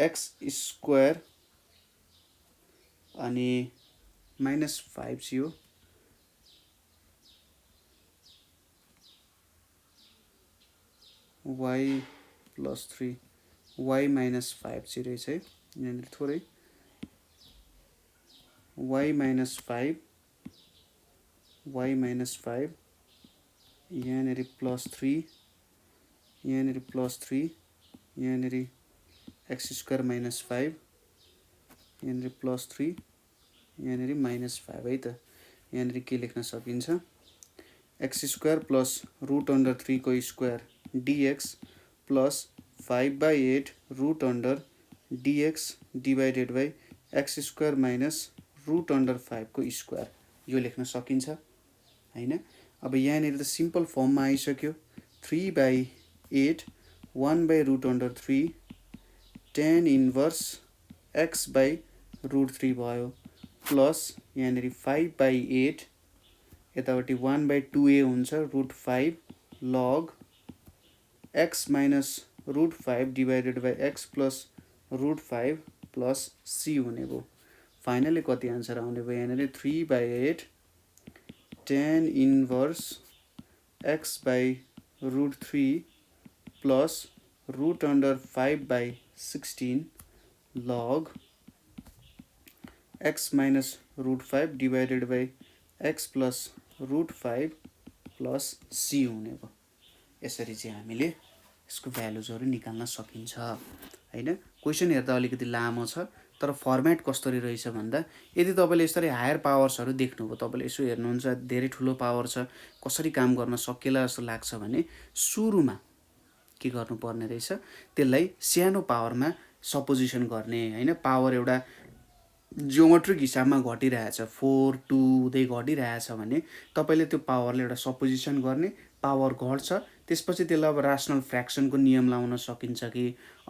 x स्क्वायर अनि -5 थियो y प्लस 3 y - 5 चाहिँ रहेछ है यहाँनिर थोरै y - 5 यहाँनिर प्लस 3 यहाँनिर प्लस 3 यहाँनिर x स्क्वायर - 5 यहाँनिर प्लस 3 यहाँनिर -5 है त यहाँनिर के लेख्न सकिन्छ x स्क्वायर प्लस √3 को square dx plus 5/8 √under dx divided by x square minus √5 को स्क्वायर यो लेख्न सकिन्छ हैन। अब यहाँनिर त सिम्पल फर्ममा आइसक्यो 3/8 1/√3 tan इन्भर्स x बाई √3 भयो प्लस यहाँनिर 5/8 यतापट्टि 1/2a हुन्छ √5 log x minus √5 divided by x plus √5 plus c हुने भयो। फाइनली कति आन्सर आउने भयो यहाँनिर 3/8 tan inverse x by √3 plus √5/16 log x minus √5 divided by x plus √5 plus c हुने भयो। यसरी चाहिँ हामीले यसको भ्यालुजहरु निकाल्न सकिन्छ हैन। क्वेशन हेर्दा अलिकति लामो छ तर फर्मेट कसरी रहेछ भन्दा यदि तपाईले यसरी हायर पावर्सहरु देख्नुभयो तपाईले यसो हेर्नुहुन्छ धेरै ठुलो पावर छ कसरी काम गर्न सकिएला जस्तो लाग्छ भने सुरुमा के गर्नुपर्ने रहेछ त्यसलाई सानो पावरमा सपोजिसन गर्ने हैन। पावर एउटा जियोमेट्रिक हिसाबमा घटिरहेछ 4 2 हुँदै घटिरहेछ भने तपाईले त्यो पावरले एउटा सपोजिसन गर्ने पावर घट्छ त्यसपछि त्यसलाई अब राशनल फ्र्याक्सनको नियम लाउन सकिन्छ कि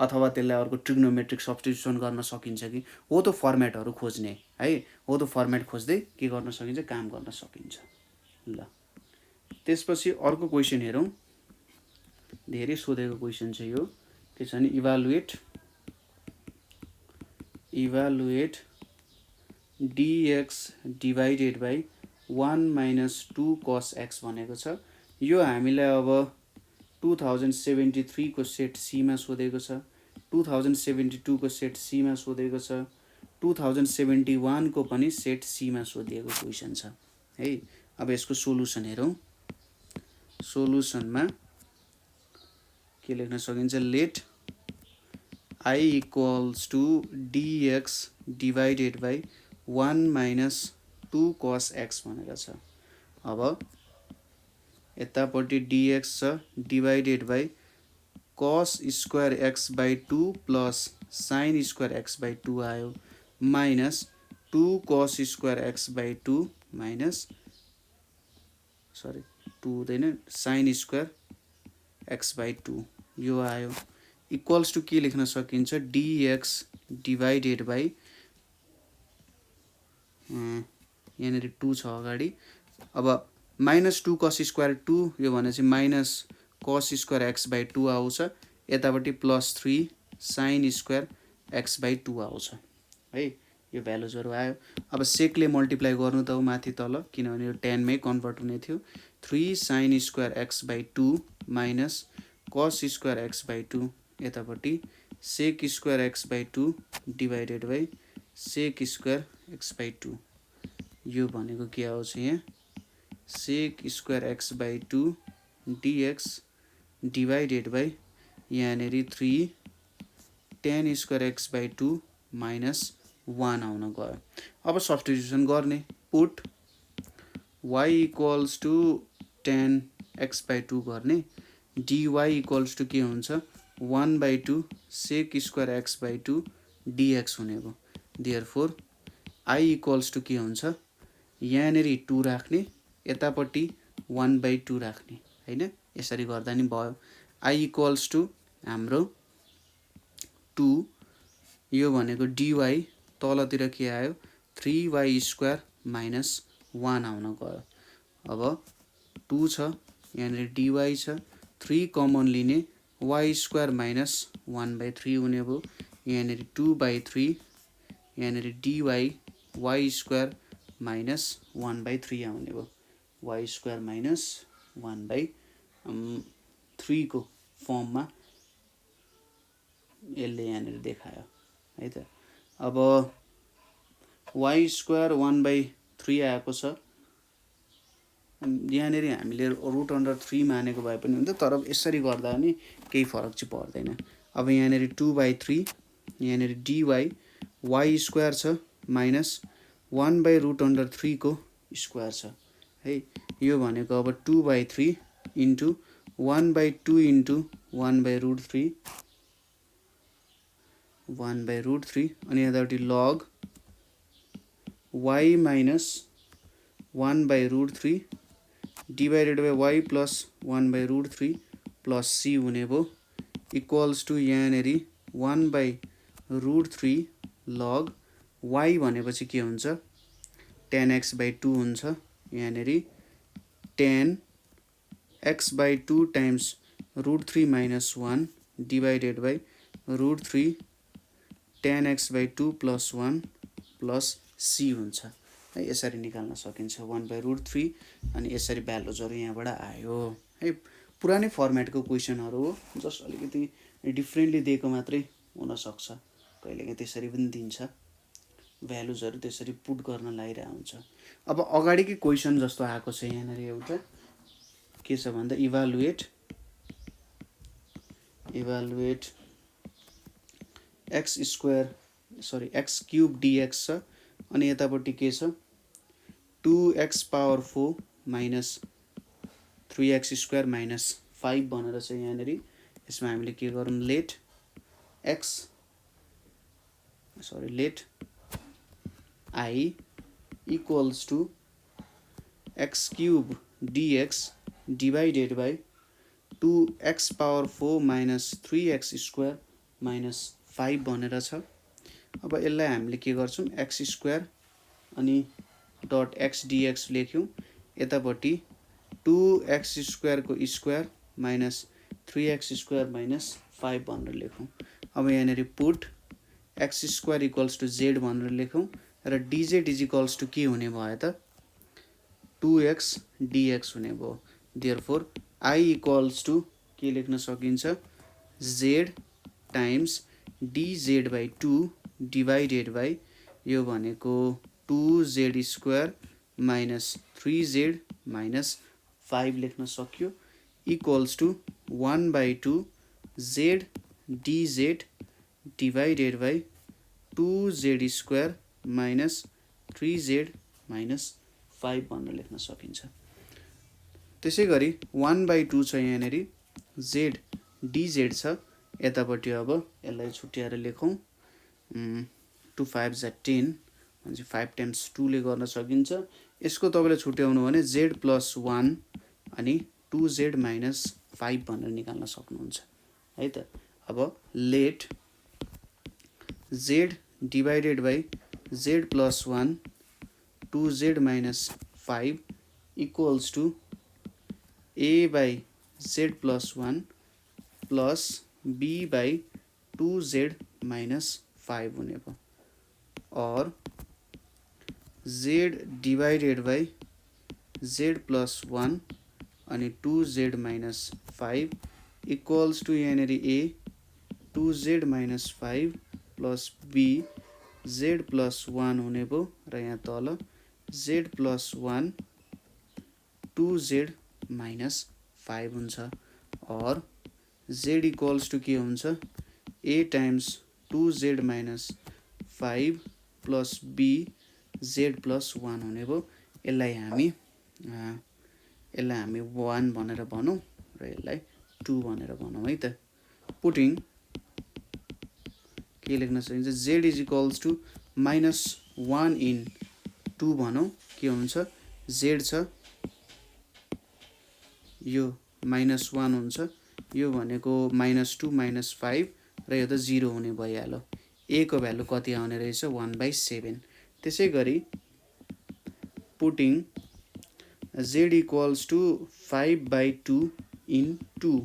अथवा त्यसलाई अर्को ट्रिग्नोमेट्रिक सब्स्टिट्युसन गर्न सकिन्छ कि हो त्यो फर्मेटहरु खोज्ने है हो त्यो फर्मेट खोज्दै के गर्न सकिन्छ काम गर्न सकिन्छ। ल त्यसपछि अर्को क्वेशन हेरौं धेरै सोधेको क्वेशन छ यो के छ नि evaluate dx divided by 1 - 2 cos x भनेको छ। यो हामीलाई अब 2073 को सेट C मा सोधेको छ 2072 को सेट C मा सोधेको छ 2071 को पनि सेट C मा सोधिएको क्वेशन छ है। अब यसको सोलुसन हेरौं सोलुसनमा के लेख्न सकिन्छ let I equals to dx divided by 1 minus 2 cos x भनेर छ। अब यतापट्टि dx छ divided by cos square x by 2 plus sin square x by 2 आयो minus 2 cos square x by 2 minus 2 हुँदैन sin स्क्वायर x बाई 2 यो आयो equals to के लेख्न सकिन्छ dx डिभाइडेड बाई यहाँनिर 2 छ अगाडि। अब माइनस 2 cos स्क्वायर 2 यो भनेपछि minus cos square x by 2 आउँछ यतापट्टि plus 3 sin square x by 2 आउँछ है यो भ्यालुजहरू आयो। अब सेकले मल्टिप्लाई गर्नु त हो माथि तल किनभने यो 10 मै कन्भर्ट हुने थियो 3 sin square x by 2 minus cos square x by 2 यतापट्टि sec square x by 2 divided by sec square x by 2 यो भनेको के आउँछ यहाँ sec square x by 2 dx divided by यहाँनिर 3 tan square x by 2 minus 1 आउन गयो। अब सब्स्टिट्युसन गर्ने put y equals to tan x by 2 गर्ने dy इक्वल्स टु के हुन्छ 1 by 2 sec square x by 2 dx हुने भयो। देयरफोर I इक्वल्स टु के हुन्छ यहाँनिर 2 राख्ने यतापट्टि 1 बाई 2 राख्ने हैन यसरी गर्दा नि भयो। I इक्वल्स टु हाम्रो 2 यो भनेको dy तलतिर के आयो 3y स्क्वायर माइनस 1 आउन गयो। अब 2 छ यहाँनिर dy छ 3 कमन लिने y स्क्वायर माइनस 1 बाई 3 हुने भयो यहाँनिर 2 बाई 3 यहाँनिर dy y square minus 1 by 3 आउने भयो y स्क्वायर माइनस 1 बाई 3 को फर्ममा यसले यहाँनिर देखायो है त। अब y स्क्वायर 1 बाई 3 आएको छ यहाँनिर हामीले रुट अन्डर 3 मानेको भए पनि हुन्छ तर यसरी गर्दा नि केही फरक चाहिँ पर्दैन। अब यहाँनिर 2 बाई 3 यहाँनिर dy y स्क्वायर छ माइनस 1 बाई रुट अन्डर 3 को स्क्वायर छ है यो भनेको अब 2 by 3 into 1 by 2 into 1 by root 3 1 by root 3 अनि यतापट्टि log y minus 1 by root 3 divided by y plus 1 by root 3 plus c हुने भयो इक्वल्स टु यहाँनिर 1 बाई रुट 3 लग y भनेपछि के हुन्छ tan x बाई 2 हुन्छ यहाँनिर tan x by 2 times root 3 minus 1 divided by root 3 tan x by 2 plus 1 plus c हुन्छ है यसरी निकाल्न सकिन्छ 1 बाई रुट 3 अनि यसरी भ्यालुजहरू यहाँबाट आयो है। पुरानै फर्मेटको क्वेसनहरू हो जस्ट अलिकति डिफ्रेन्टली दिएको मात्रै हुनसक्छ कहिलेकाहीँ त्यसरी पनि दिन्छ भ्यालुजहरू त्यसरी पुट गर्न लागिरहेको हुन्छ। अब अगाडिकै क्वेसन जस्तो आएको छ यहाँनिर एउटा के छ भन्दा evaluate x square x cube dx छ अनि यतापट्टि के छ 2x power 4 minus 3x square minus 5 भनेर छ यहाँनिर यसमा हामीले के गरौँ let I equals to x cube dx divided by 2x power 4 minus 3x square minus 5 भनेर छ। अब यसलाई हामीले के गर्छौँ x स्क्वायर अनि डट x dx लेख्यौँ यतापट्टि 2x स्क्वायर को square minus 3x square minus 5 भनेर लेखौँ। अब यहाँनिर put x square equals to z भनेर लेखौँ र dz इज इक्वल्स टु के हुने भयो त 2x dx हुने भयो। देयरफोर I इक्वल्स टु के लेख्न सकिन्छ z times dz by 2 divided by यो भनेको 2z square minus 3z minus 5 लेख्न सक्यो equals to 1 by 2 z dz divided by 2z square minus 3z minus 5 भनेर लेख्न सकिन्छ। त्यसै गरी 1/2 छ यहाँनिर जेड डिजेड छ यतापट्टि। अब यसलाई छुट्याएर लेखौँ। 2 5 जा 10 भनेपछि 5 टाइम्स 2 ले गर्न सकिन्छ। यसको तपाईँले छुट्याउनु भने जेड प्लस 1 अनि 2z माइनस 5 भनेर निकाल्न सक्नुहुन्छ है त। अब let z divided by z plus 1 2z minus 5 equals to a by z plus 1 plus b by 2z minus 5 हुने भयो। और z divided by z plus 1 अनि 2z माइनस 5 इक्वल्स टू यहाँनिर a 2z minus 5 plus b z plus 1 हुने भयो र यहाँ तल z प्लस 1 2z माइनस 5 हुन्छ। और z इक्वल्स टू के हुन्छ a times 2z minus 5 plus b z plus 1 हुने भयो। यसलाई हामी 1 भनेर भनौँ र यसलाई 2 भनेर भनौँ है त। पुटिङ के लेख्न सकिन्छ z is equals to minus 1 in 2 भनौँ के हुन्छ z छ यो माइनस 1 हुन्छ यो भनेको माइनस 2 माइनस 5 र यो त 0 हुने भइहाल्यो। a को भ्यालु कति आउने रहेछ 1/7। त्यसै गरी putting z equals to 5/2 in 2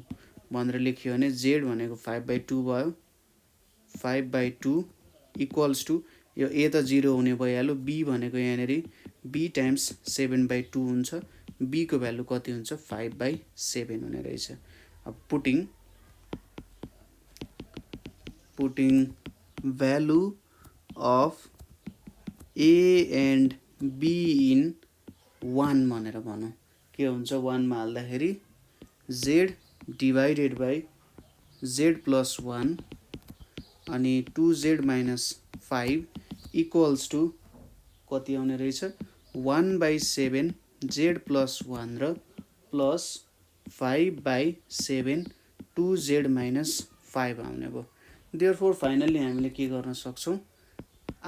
भनेर लेख्यो भने z भनेको 5/2 भयो। 5/2 इक्वल्स टू यो a त 0 हुने भइहाल्यो। b भनेको यहाँनिर b टाइम्स 7/2 हुन्छ। b को भ्यालु कति हुन्छ 5/7 हुने रहेछ। अब putting value of a and b in 1 भनेर भनौँ के हुन्छ 1 मा हाल्दाखेरि z divided by z plus 1 अनि 2z माइनस 5 इक्वल्स टू कति आउने रहेछ 1/7 z प्लस 1 र प्लस 5/7 2z माइनस 5 आउने भयो। देयरफोर फाइनली हामीले के गर्न सक्छौँ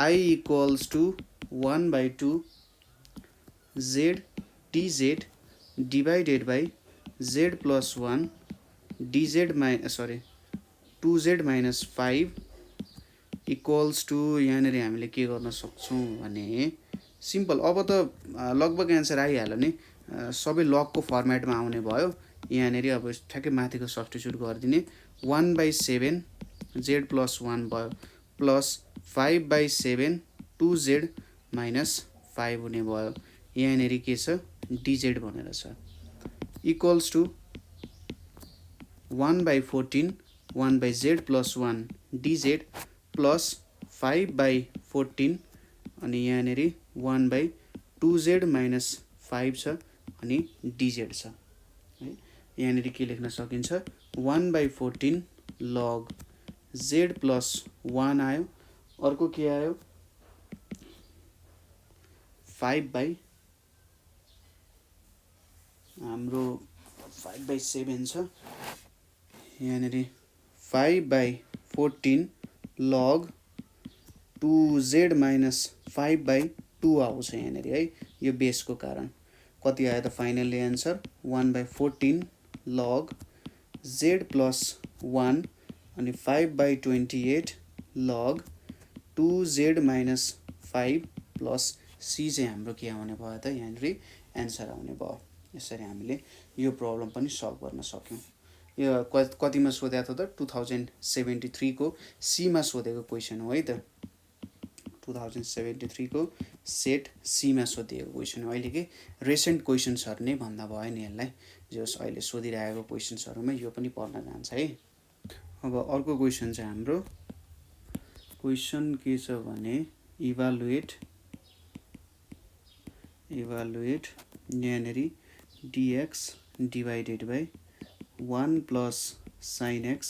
I equals to 1/2 z dz divided by z plus 1 dz minus 2z minus 5 equals to यहाँनिर हामीले के गर्न सक्छौँ भने सिम्पल। अब त लगभग एन्सर आइहाल्यो नि सबै लगको फर्मेटमा आउने भयो। यहाँनिर अब ठ्याक्कै माथिको सब्स्टिट्युट गरिदिने 1/7 z प्लस 1 भयो प्लस 5/7 2z माइनस 5 हुने भयो। यहाँनिर के छ dz भनेर छ equals to 1/14 1/z plus 1 dz plus 5/14 अनि यहाँनिर 1/2z माइनस 5 छ अनि dz छ है। यहाँनिर के लेख्न सकिन्छ 1/14 लग z प्लस 1 आयो। अर्को के आयो 5 हाम्रो 5/7 छ। यहाँनिर 5/14 लग 2z माइनस 5/2 आउँछ यहाँनिर है। यो बेसको कारण कति आयो त फाइनली एन्सर 1/14 लग z प्लस 1 अनि 5/28 लग 2z माइनस 5 प्लस c चाहिँ हाम्रो के आउने भयो त यहाँनिर एन्सर आउने भयो। यसरी हामीले यो प्रब्लम पनि सल्भ गर्न सक्यौँ। यो कतिमा सोधेको थियो त 2073 को सी मा सोधेको क्वेसन हो है त। 2073 को सेट सी मा सोधिएको क्वेसन हो। अहिलेकै रिसेन्ट क्वेसन्सहरू नै भन्दा भयो नि यसलाई जस अहिले सोधिरहेको क्वेसन्सहरूमा यो पनि पर्न जान्छ है। अब अर्को क्वेसन चाहिँ हाम्रो क्वेसन के छ भने इभालुएट यहाँनिर dx divided by 1 plus sin x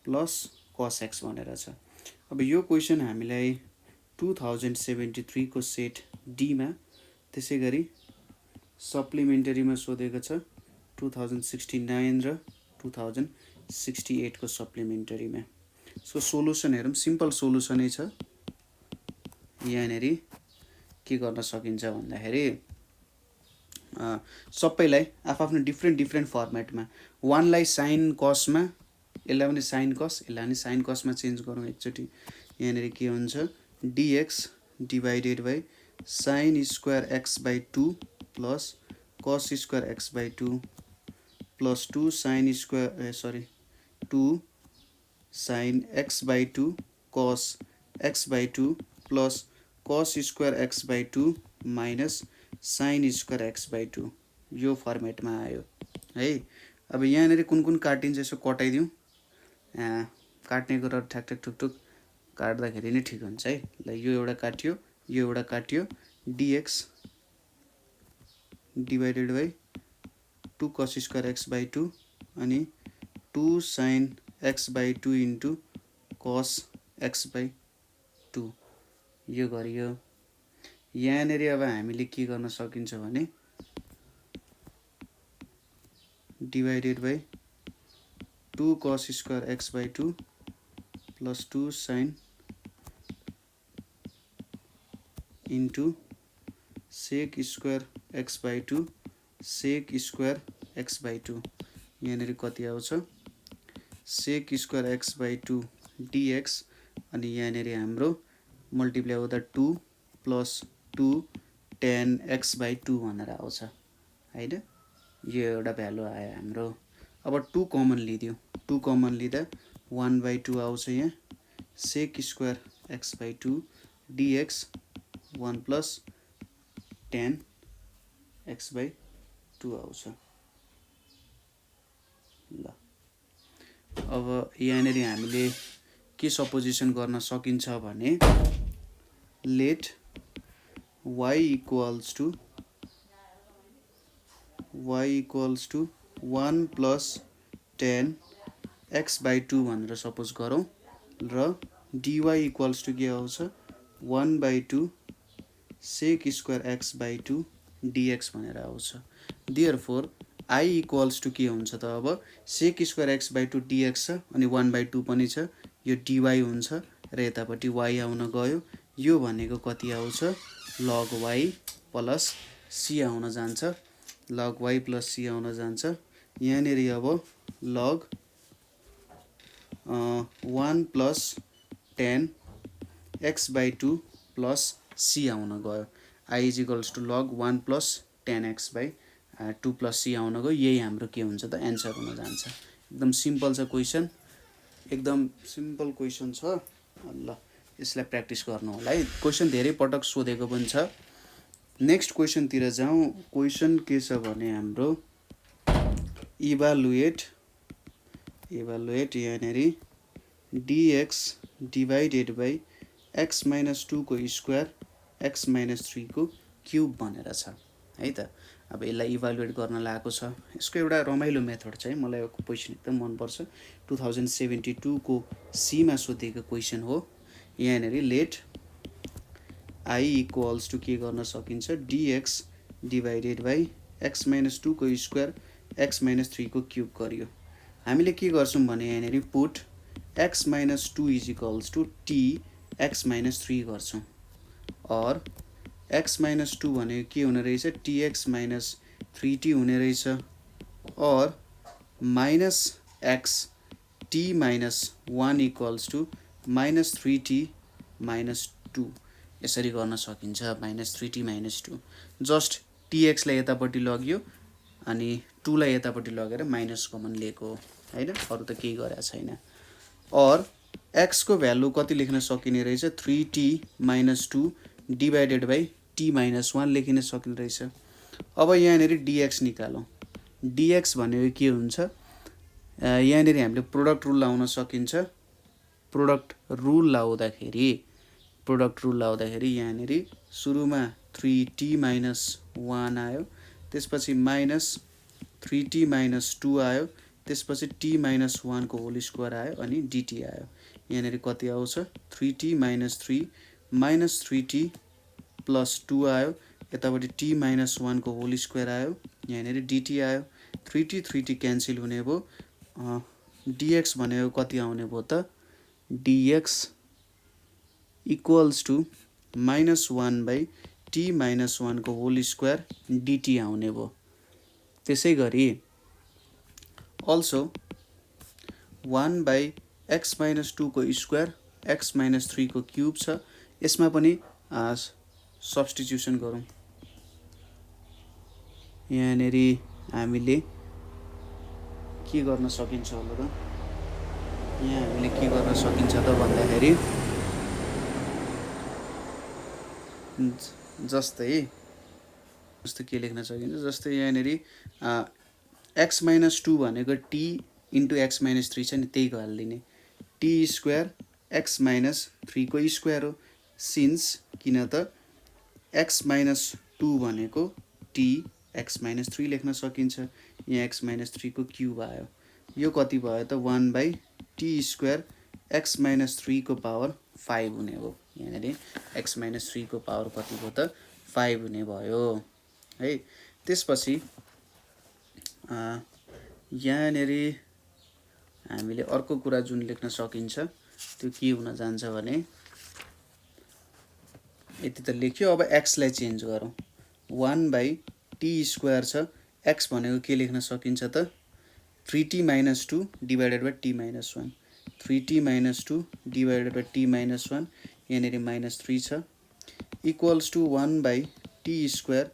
plus cos x भनेर छ। अब यो क्वेसन हामीलाई 2073 को सेट डी मा त्यसै गरी सप्लिमेन्टरीमा सोधेको छ 2069 र 2068 को सप्लिमेन्टरीमा। सो सोलुसन हेरौँ, सिम्पल सोलुसनै छ। यहाँनेरि के गर्न सकिन्छ भन्दाखेरि सबैलाई आफ्नो डिफ्रेन्ट फर्मेटमा 1 लाई साइन कसमा, यसलाई पनि साइन कस, यसलाई पनि साइन कसमा चेन्ज गरौँ एकचोटि। यहाँनेरि के हुन्छ dx divided by sine square x by 2 plus cos square x by 2 plus 2 sine square 2 sine x by 2 कस x by 2 plus cos square x by 2 minus sine square x by 2 यो फर्मेटमा आयो है। अब यहाँनिर कुन काटिन्छ यसो कटाइदिउँ। काट्ने कुरा ठ्याक ठुक काट्दाखेरि नै ठिक हुन्छ है। ल यो एउटा काट्यो, यो एउटा काट्यो, dx divided by 2 cos square x by 2 अनि 2 sine x by 2 into cos x by 2 यो गरियो। यहाँनिर अब हामीले के गर्न सकिन्छ भने divided by 2 cos square x by 2 plus 2 sine into sec square x by 2 sec square x by 2 यहाँनिर कति आउँछ sec square x by 2 dx अनि यहाँनिर हाम्रो मल्टिप्लाई हुँदा 2 प्लस 2 tan x बाई 2 भनेर आउँछ हैन। यो एउटा भ्यालु आयो हाम्रो। अब 2 कमन लिदियो, 2 कमन लिँदा 1 बाई 2 आउँछ यहाँ सेक square x by 2 dx 1 plus tan x by 2 आउँछ। ल अब यहाँनिर हामीले के सपोजिसन गर्न सकिन्छ भने let y equals to 1 plus tan x by 2 भनेर सपोज गरौँ र dy इक्वल्स टु के आउँछ 1 by 2 sec square x by 2 dx भनेर आउँछ। देयरफोर i इक्वल्स टु के हुन्छ त अब सेक स्क्वायर एक्स बाई 2 dx छ अनि 1 बाई 2 पनि छ, यो dy हुन्छ र यतापट्टि y आउन गयो। यो भनेको कति आउँछ log y प्लस c आउन जान्छ, log y प्लस c आउन जान्छ। यहाँनिर अब log 1 plus tan x by 2 plus c आउन गयो। i is equals to log 1 plus tan x by 2 plus c आउन गयो। यही हाम्रो के हुन्छ त एन्सर हुन जान्छ। एकदम सिम्पल छ क्वेसन, एकदम सिम्पल क्वेसन छ। ल यसलाई प्र्याक्टिस गर्नु होला है, क्वेसन धेरै पटक सोधेको पनि छ। नेक्स्ट क्वेसनतिर जाउँ। क्वेसन के छ भने हाम्रो इभालुएट यहाँनिर dx divided by x minus 2 को स्क्वायर x माइनस 3 को क्युब भनेर छ है त। अब यसलाई इभालुएट गर्न लागेको छ। यसको एउटा रमाइलो मेथड छ है, मलाई यो क्वेसन एकदम मनपर्छ। 2072 को सी मा सोधेको क्वेसन हो। यहाँनिर लेट i इक्वल्स टु के गर्न सकिन्छ dx divided by x minus 2 को स्क्वायर x माइनस 3 को क्युब गरियो। हामीले के गर्छौँ भने यहाँनिर put x minus 2 is equals to t x minus 3 गर्छौँ और x माइनस 2 भनेको के हुने रहेछ tx माइनस 3t हुने रहेछ और minus x t minus 1 equals to minus 3t minus 2 यसरी गर्न सकिन्छ। Minus 3t minus 2 just tx लाई यतापट्टि लग्यो अनि 2 लाई यतापट्टि लगेर माइनस कमन लिएको हैन, अरु त केही गरेको छैन। और x को भ्यालु कति लेख्न सकिने रहेछ 3t minus 2 divided by t minus 1 लेखिन सकिने रहेछ। अब यहाँनिर dx निकालौँ। dx भनेको के हुन्छ यहाँनिर हामीले प्रोडक्ट रुल लाउन सकिन्छ। प्रोडक्ट रुल लाउँदाखेरि यहाँनिर सुरुमा 3t माइनस 1 आयो, त्यसपछि माइनस 3t माइनस 2 आयो, त्यसपछि t - 1 को होल स्क्वायर आयो अनि dt आयो। यहाँनेरि कति आउँछ 3t - 3 - 3t + 2 आयो। यतापट्टि t - 1 को होल स्क्वायर आयो। यहाँनेरि dt आयो। 3t क्यान्सल हुने भयो। dx भनेको कति आउने भयो त dx = -1/t - 1 को होल स्क्वायर dt आउने भयो। त्यसै गरी also 1/x - 2 को स्क्वायर x - 3 को क्यूब छ। यसमा पनि सब्स्टिट्युसन गरौँ। यहाँनेरि हामीले के गर्न सकिन्छ होला त यहाँ हामीले के गर्न सकिन्छ त भन्दाखेरि जस्तै के लेख्न सकिन्छ जस्तै यहाँनेरि x - 2 भनेको t * x - 3 छ नि त्यही हाल्दिने t स्क्वायर x - 3 को स्क्वायर हो। सिन्स किन त x - 2 भनेको t x - 3 लेख्न सकिन्छ। यहाँ x - 3 को क्यूब आयो। यो कति भयो त 1/t स्क्वायर x - 3 को पावर 5 हुने भयो। यहाँनेरि x - 3 को पावर कति भयो त 5 हुने भयो है। त्यसपछि यहाँनेरि हामीले अर्को कुरा जुन लेख्न सकिन्छ त्यो के हुन जान्छ भने यति त लेख्यो। अब x लाई चेन्ज गरौँ। 1/t स्क्वायर छ। x भनेको के लेख्न सकिन्छ त 3t - 2 / t - 1 3t - 2 / t - 1 यहाँनेरि -3 छ equals to 1/t square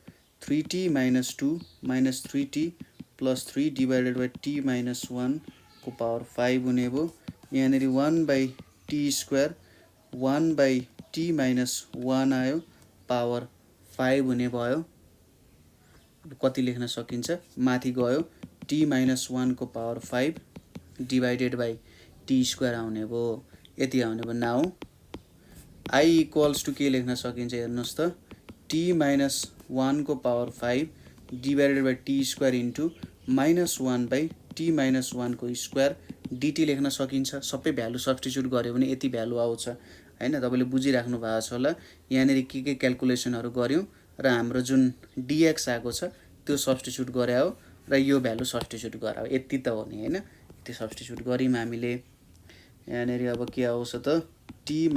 3t - 2 - 3t + 3 / t - 1 को पावर 5 हुने भयो। यहाँनेरि 1/t स्क्वायर 1/t - 1 आयो पावर 5 हुने भयो। कति लेख्न सकिन्छ माथि गयो t - 1 को पावर 5 / t स्क्वायर आउने भयो। यति आउने भयो। नाउ i = के लेख्न सकिन्छ हेर्नुहोस् त t - 1 को power 5 / t square into -1/t - 1 को स्क्वायर dt लेख्न सकिन्छ। सबै भ्यालु सब्स्टिट्युट गर्यो भने यति भ्यालु आउँछ हैन। तपाईले बुझिराख्नु भएको छ होला। यहाँनेरि के क्याल्कुलेसनहरु गर्यौं र हाम्रो जुन dx आएको छ त्यो सब्स्टिट्युट गरे हो र यो भ्यालु सब्स्टिट्युट गरायो। यति त हो नि हैन। त्यो सब्स्टिट्युट गर्यौं हामीले। यहाँनेरि अब के आउँछ त t -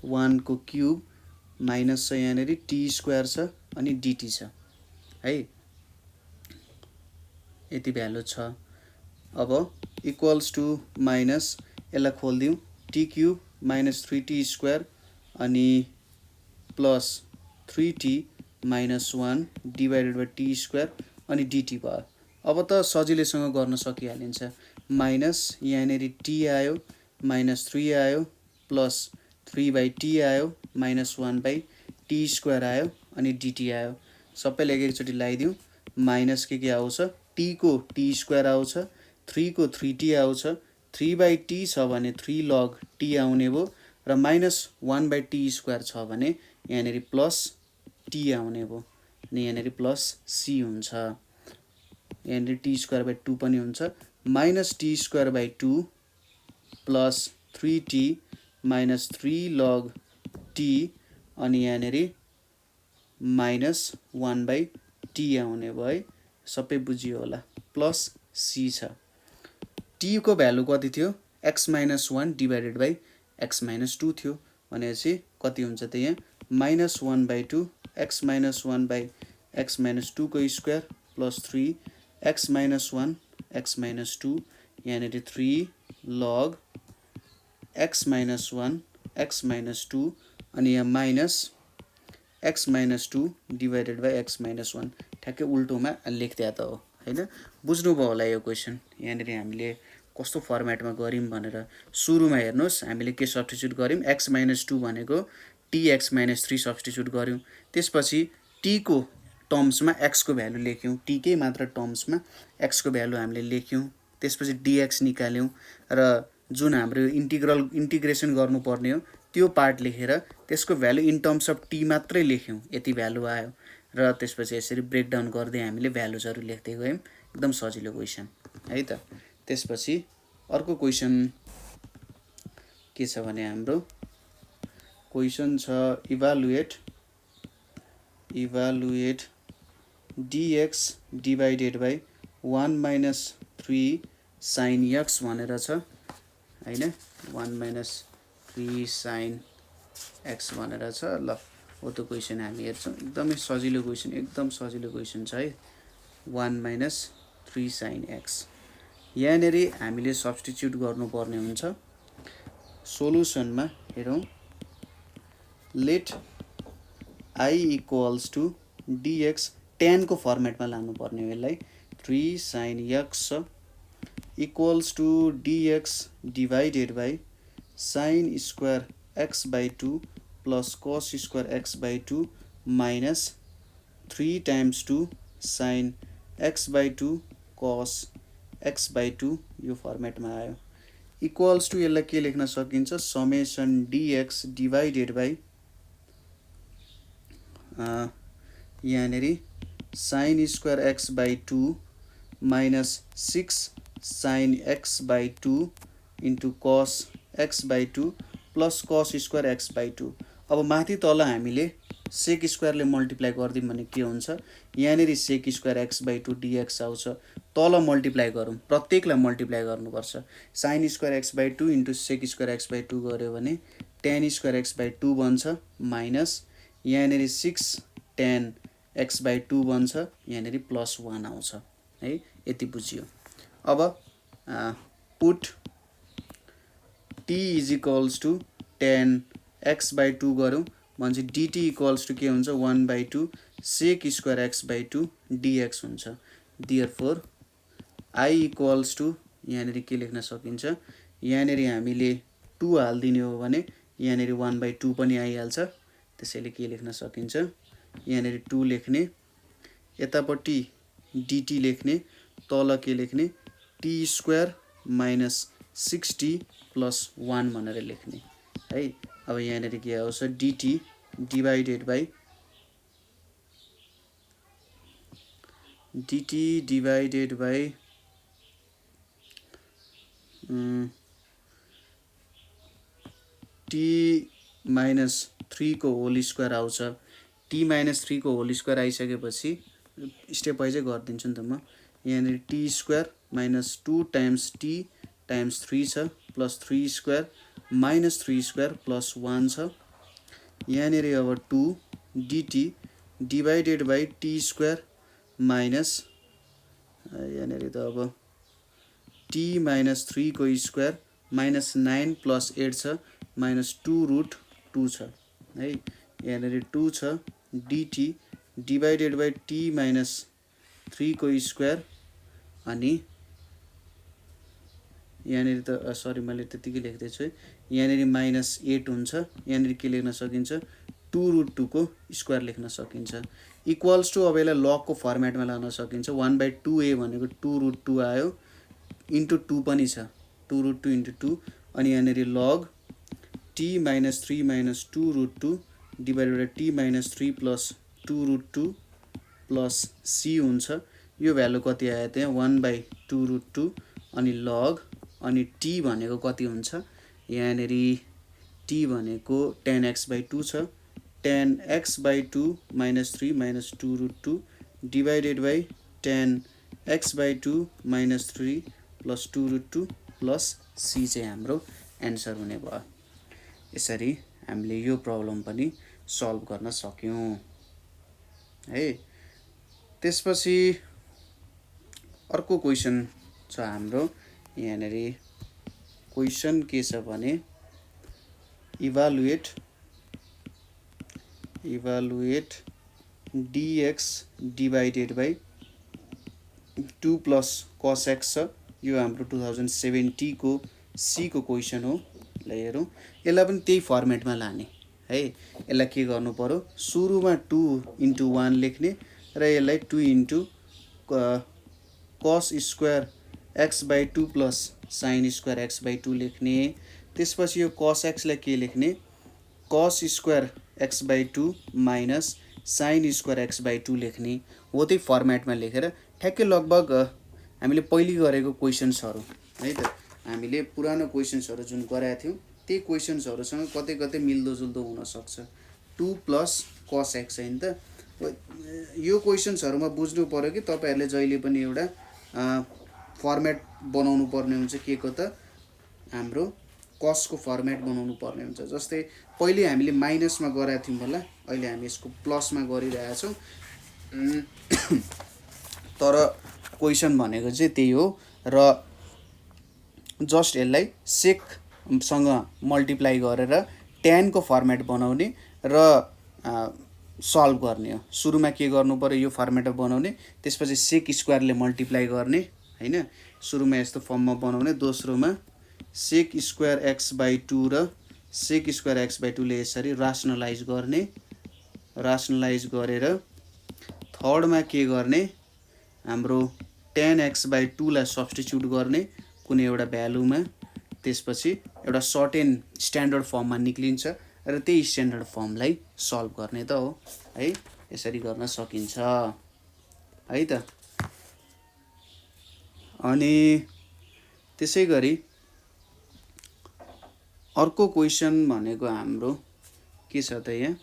1 को क्यूब माइनस छ यहाँनेरि t स्क्वायर छ अनि dt छ है। यति भ्यालु छ। अब इक्वल्स टु माइनस यसलाई खोल्दिउँ t क्यूब - 3t स्क्वायर अनि प्लस 3t - 1 / t स्क्वायर अनि dt भयो। अब त सजिलैसँग गर्न सकिहालिन्छ। माइनस यहाँनेरि t आयो -3 आयो प्लस 3/t आयो -1/t स्क्वायर आयो अनि dt आयो। सबैले एकैचोटि लगाइदिउँ। माइनस के आउँछ t को t स्क्वायर आउँछ 3 को 3t आउँछ 3/t छ भने 3 log t आउने भयो र -1/t स्क्वायर छ भने यहाँनेरि प्लस t आउने भयो अनि यहाँनेरि प्लस c हुन्छ। यहाँनेरि t स्क्वायर बाइ 2 पनि हुन्छ -t square by 2 plus 3t - 3 log t अनि यहाँनेरि -1/t आउने भयो है। सबै बुझियो होला। प्लस c छ। t को भ्यालु कति थियो x - 1 / x - 2 थियो भनेपछि कति हुन्छ त यहाँ -1/2 x - 1 / x - 2 को स्क्वायर प्लस 3 x - 1 x - 2 यहाँनेरि 3 log x - 1 x - 2 अनि यहाँ माइनस x - 2 / x - 1 ठ्याक्कै उल्टोमा लेख्दै त हो हैन। बुझ्नुभयो होला यो क्वेशन। यहाँनेरि हामीले कस्तो फर्मेटमा गर्यौं भनेर। सुरुमा हेर्नुस् हामीले के सब्स्टिट्युट गर्यौं x - 2 भनेको tx - 3 सब्स्टिट्युट गर्यौं। त्यसपछि t को टर्म्समा x को भ्यालु लेख्यौं। t कै मात्र टर्म्समा x को भ्यालु हामीले लेख्यौं। त्यसपछि dx निकाल्यौं र जुन हाम्रो इन्टिग्रेसन गर्नुपर्ने हो त्यो पार्ट लेखेर त्यसको value in terms of t मात्रै लेख्यौं। यति भ्यालु आयो र त्यसपछि यसरी ब्रेकडाउन गर्दै हामीले भ्यालुजहरु लेख्दै गयौं। एकदम सजिलो क्वेशन। है त। त्यसपछि अर्को क्वेसन के छ भने हाम्रो क्वेसन छ evaluate dx divided by 1 minus 3 sin x भनेर छ हैन। 1 minus 3 sin x भनेर छ। ल हो त क्वेसन हामी हेर्छौँ। एकदमै सजिलो क्वेसन, एकदम सजिलो क्वेसन छ है। 1 minus 3 sin x यहाँनेरि हामीले सब्स्टिट्युट गर्नुपर्ने हुन्छ। सोलुसनमा हेरौँ, let I equals to dx tan को फर्मेटमा लानुपर्ने हो यसलाई। 3 sin x equals to dx divided by sin square x by 2 plus cos square x by 2 minus 3 times 2 sin x by 2 cos x by 2 यो फर्मेटमा आयो। इक्वल्स टु यसलाई के लेख्न सकिन्छ, समेसन dx डिभाइडेड बाई यहाँनेरि sin square x by 2 minus 6 sin x by 2 into cos x by 2 plus cos square x by 2। अब माथि तल हामीले सेक स्क्वायरले मल्टिप्लाई गरिदिउँ भने के हुन्छ, यहाँनेरि सेक स्क्वायर x बाई 2 dx आउँछ। तल मल्टिप्लाई गरौँ, प्रत्येकलाई मल्टिप्लाई गर्नुपर्छ। sin square x by 2 into sec square x by 2 गऱ्यो भने tan स्क्वायर x बाई 2 बन्छ, माइनस यहाँनेरि 6 tan x बाई 2 बन्छ, यहाँनेरि प्लस 1 आउँछ है। यति बुझियो। अब put t is equals to tan x by 2 गरौँ भने dt इक्वल्स टु के हुन्छ, 1 by 2 sec square x by 2 dx हुन्छ। देयरफोर I इक्वल्स टु यहाँनेरि के लेख्न सकिन्छ, यहाँनेरि हामीले 2 हालिदिने हो भने यहाँनेरि 1 बाई 2 पनि आइहाल्छ। त्यसैले के लेख्न सकिन्छ, यहाँनेरि 2 लेख्ने, यतापट्टि dt लेख्ने, तल के लेख्ने t square minus 6t plus 1 भनेर लेख्ने है। अब यहाँनेरि के आउँछ, dt divided by t minus 3 को होल स्क्वायर आउँछ। t माइनस 3 को होल स्क्वायर आइसकेपछि स्टेप वाइजै गरिदिन्छु नि त म। यहाँनेरि t square minus 2 times t times 3 छ, plus 3 square minus 3 square plus 1 छ। यहाँनेरि अब 2 dt divided by t square minus यहाँनेरि त अब t माइनस 3 को स्क्वायर माइनस 9 प्लस 8 छ, माइनस 2 रुट 2 छ है। यहाँनेरि 2 छ, dt divided by t minus 3 को स्क्वायर, अनि यहाँनेरि त सरी मैले त्यतिकै लेख्दैछु है। यहाँनेरि माइनस 8 हुन्छ, यहाँनेरि के लेख्न सकिन्छ, 2 रुट 2 को स्क्वायर लेख्न सकिन्छ। इक्वल्स टु अब यसलाई लगको फर्मेटमा लान सकिन्छ। 1 बाई 2a भनेको 2 रुट 2 आयो, इन्टु 2 पनि छ, 2 रुट 2 इन्टु 2, अनि यहाँनेरि log t minus 3 minus 2 root 2 divided by t minus 3 plus 2 root 2 plus c हुन्छ। यो भ्यालु कति आयो त्यहाँ, 1 बाई 2 रुट 2, अनि लग, अनि t भनेको कति हुन्छ, यहाँनेरि t भनेको tan x बाई 2 छ, tan x by 2 minus 3 minus 2 root 2 divided by tan x by 2 minus 3 plus 2 root 2 plus c चाहिँ हाम्रो एन्सर हुने भयो। यसरी हामीले यो प्रब्लम पनि सल्भ गर्न सक्यौँ है। त्यसपछि अर्को क्वेसन छ हाम्रो। यहाँनेरि क्वेसन के छ भने evaluate dx divided by 2 plus cos x छ। यो हाम्रो 2070 को C को क्वेसन हो। ल हेरौँ, यसलाई पनि त्यही फर्मेटमा लाने है। यसलाई के गर्नु पर्यो, सुरुमा 2 इन्टु 1 लेख्ने र यसलाई 2 into cos square x by 2 plus sin square x by 2 लेख्ने। त्यसपछि यो cos x लाई के लेख्ने, cos square x by 2 minus sin square x by 2 लेख्ने हो। त्यही फर्मेटमा लेखेर ठ्याक्कै लगभग हामीले पहिले गरेको क्वेशन्सहरु है त हामीले पुरानो क्वेशन्सहरु जुन गराएको थियौं त्यही क्वेशन्सहरुसँग कतै कतै मिल्दोजुल्दो हुन सक्छ 2 + cos x हैन त यो क्वेशन्सहरुमा बुझ्नु पर्यो कि तपाईहरुले जहिले पनि एउटा फर्मेट बनाउनु पर्ने हुन्छ के को त हाम्रो cos को फर्मेट बनाउनु पर्ने हुन्छ जस्तै पहिले हामीले माइनसमा गराएको थियौं होला अहिले हामी यसको प्लसमा गरिरहेका छौं तर क्वेशन भनेको चाहिँ त्यही हो र जस्ट यसलाई सेक सँग मल्टिप्लाई गरेर tan को फर्मेट बनाउने र सल्भ गर्ने हो सुरुमा के गर्नु पर्यो यो फर्मेटमा बनाउने त्यसपछि सेक स्क्वायरले मल्टिप्लाई गर्ने हैन सुरुमा यस्तो फर्ममा बनाउने दोस्रोमा सेक स्क्वायर x/2 र सेक स्क्वायर x/2 ले यसरी राशनलाइज गरेर थर्डमा के गर्ने हाम्रो tan x/2 लाई सब्स्टिट्युट गर्ने कुनै एउटा भ्यालुमा त्यसपछि एउटा सर्टेन स्ट्यान्डर्ड फर्ममा निक्लिन्छ र त्यही स्ट्यान्डर्ड फर्मलाई सल्भ गर्ने त हो है यसरी गर्न सकिन्छ है त अनि त्यसैगरी अर्को क्वेशन भनेको हाम्रो के छ त यहाँ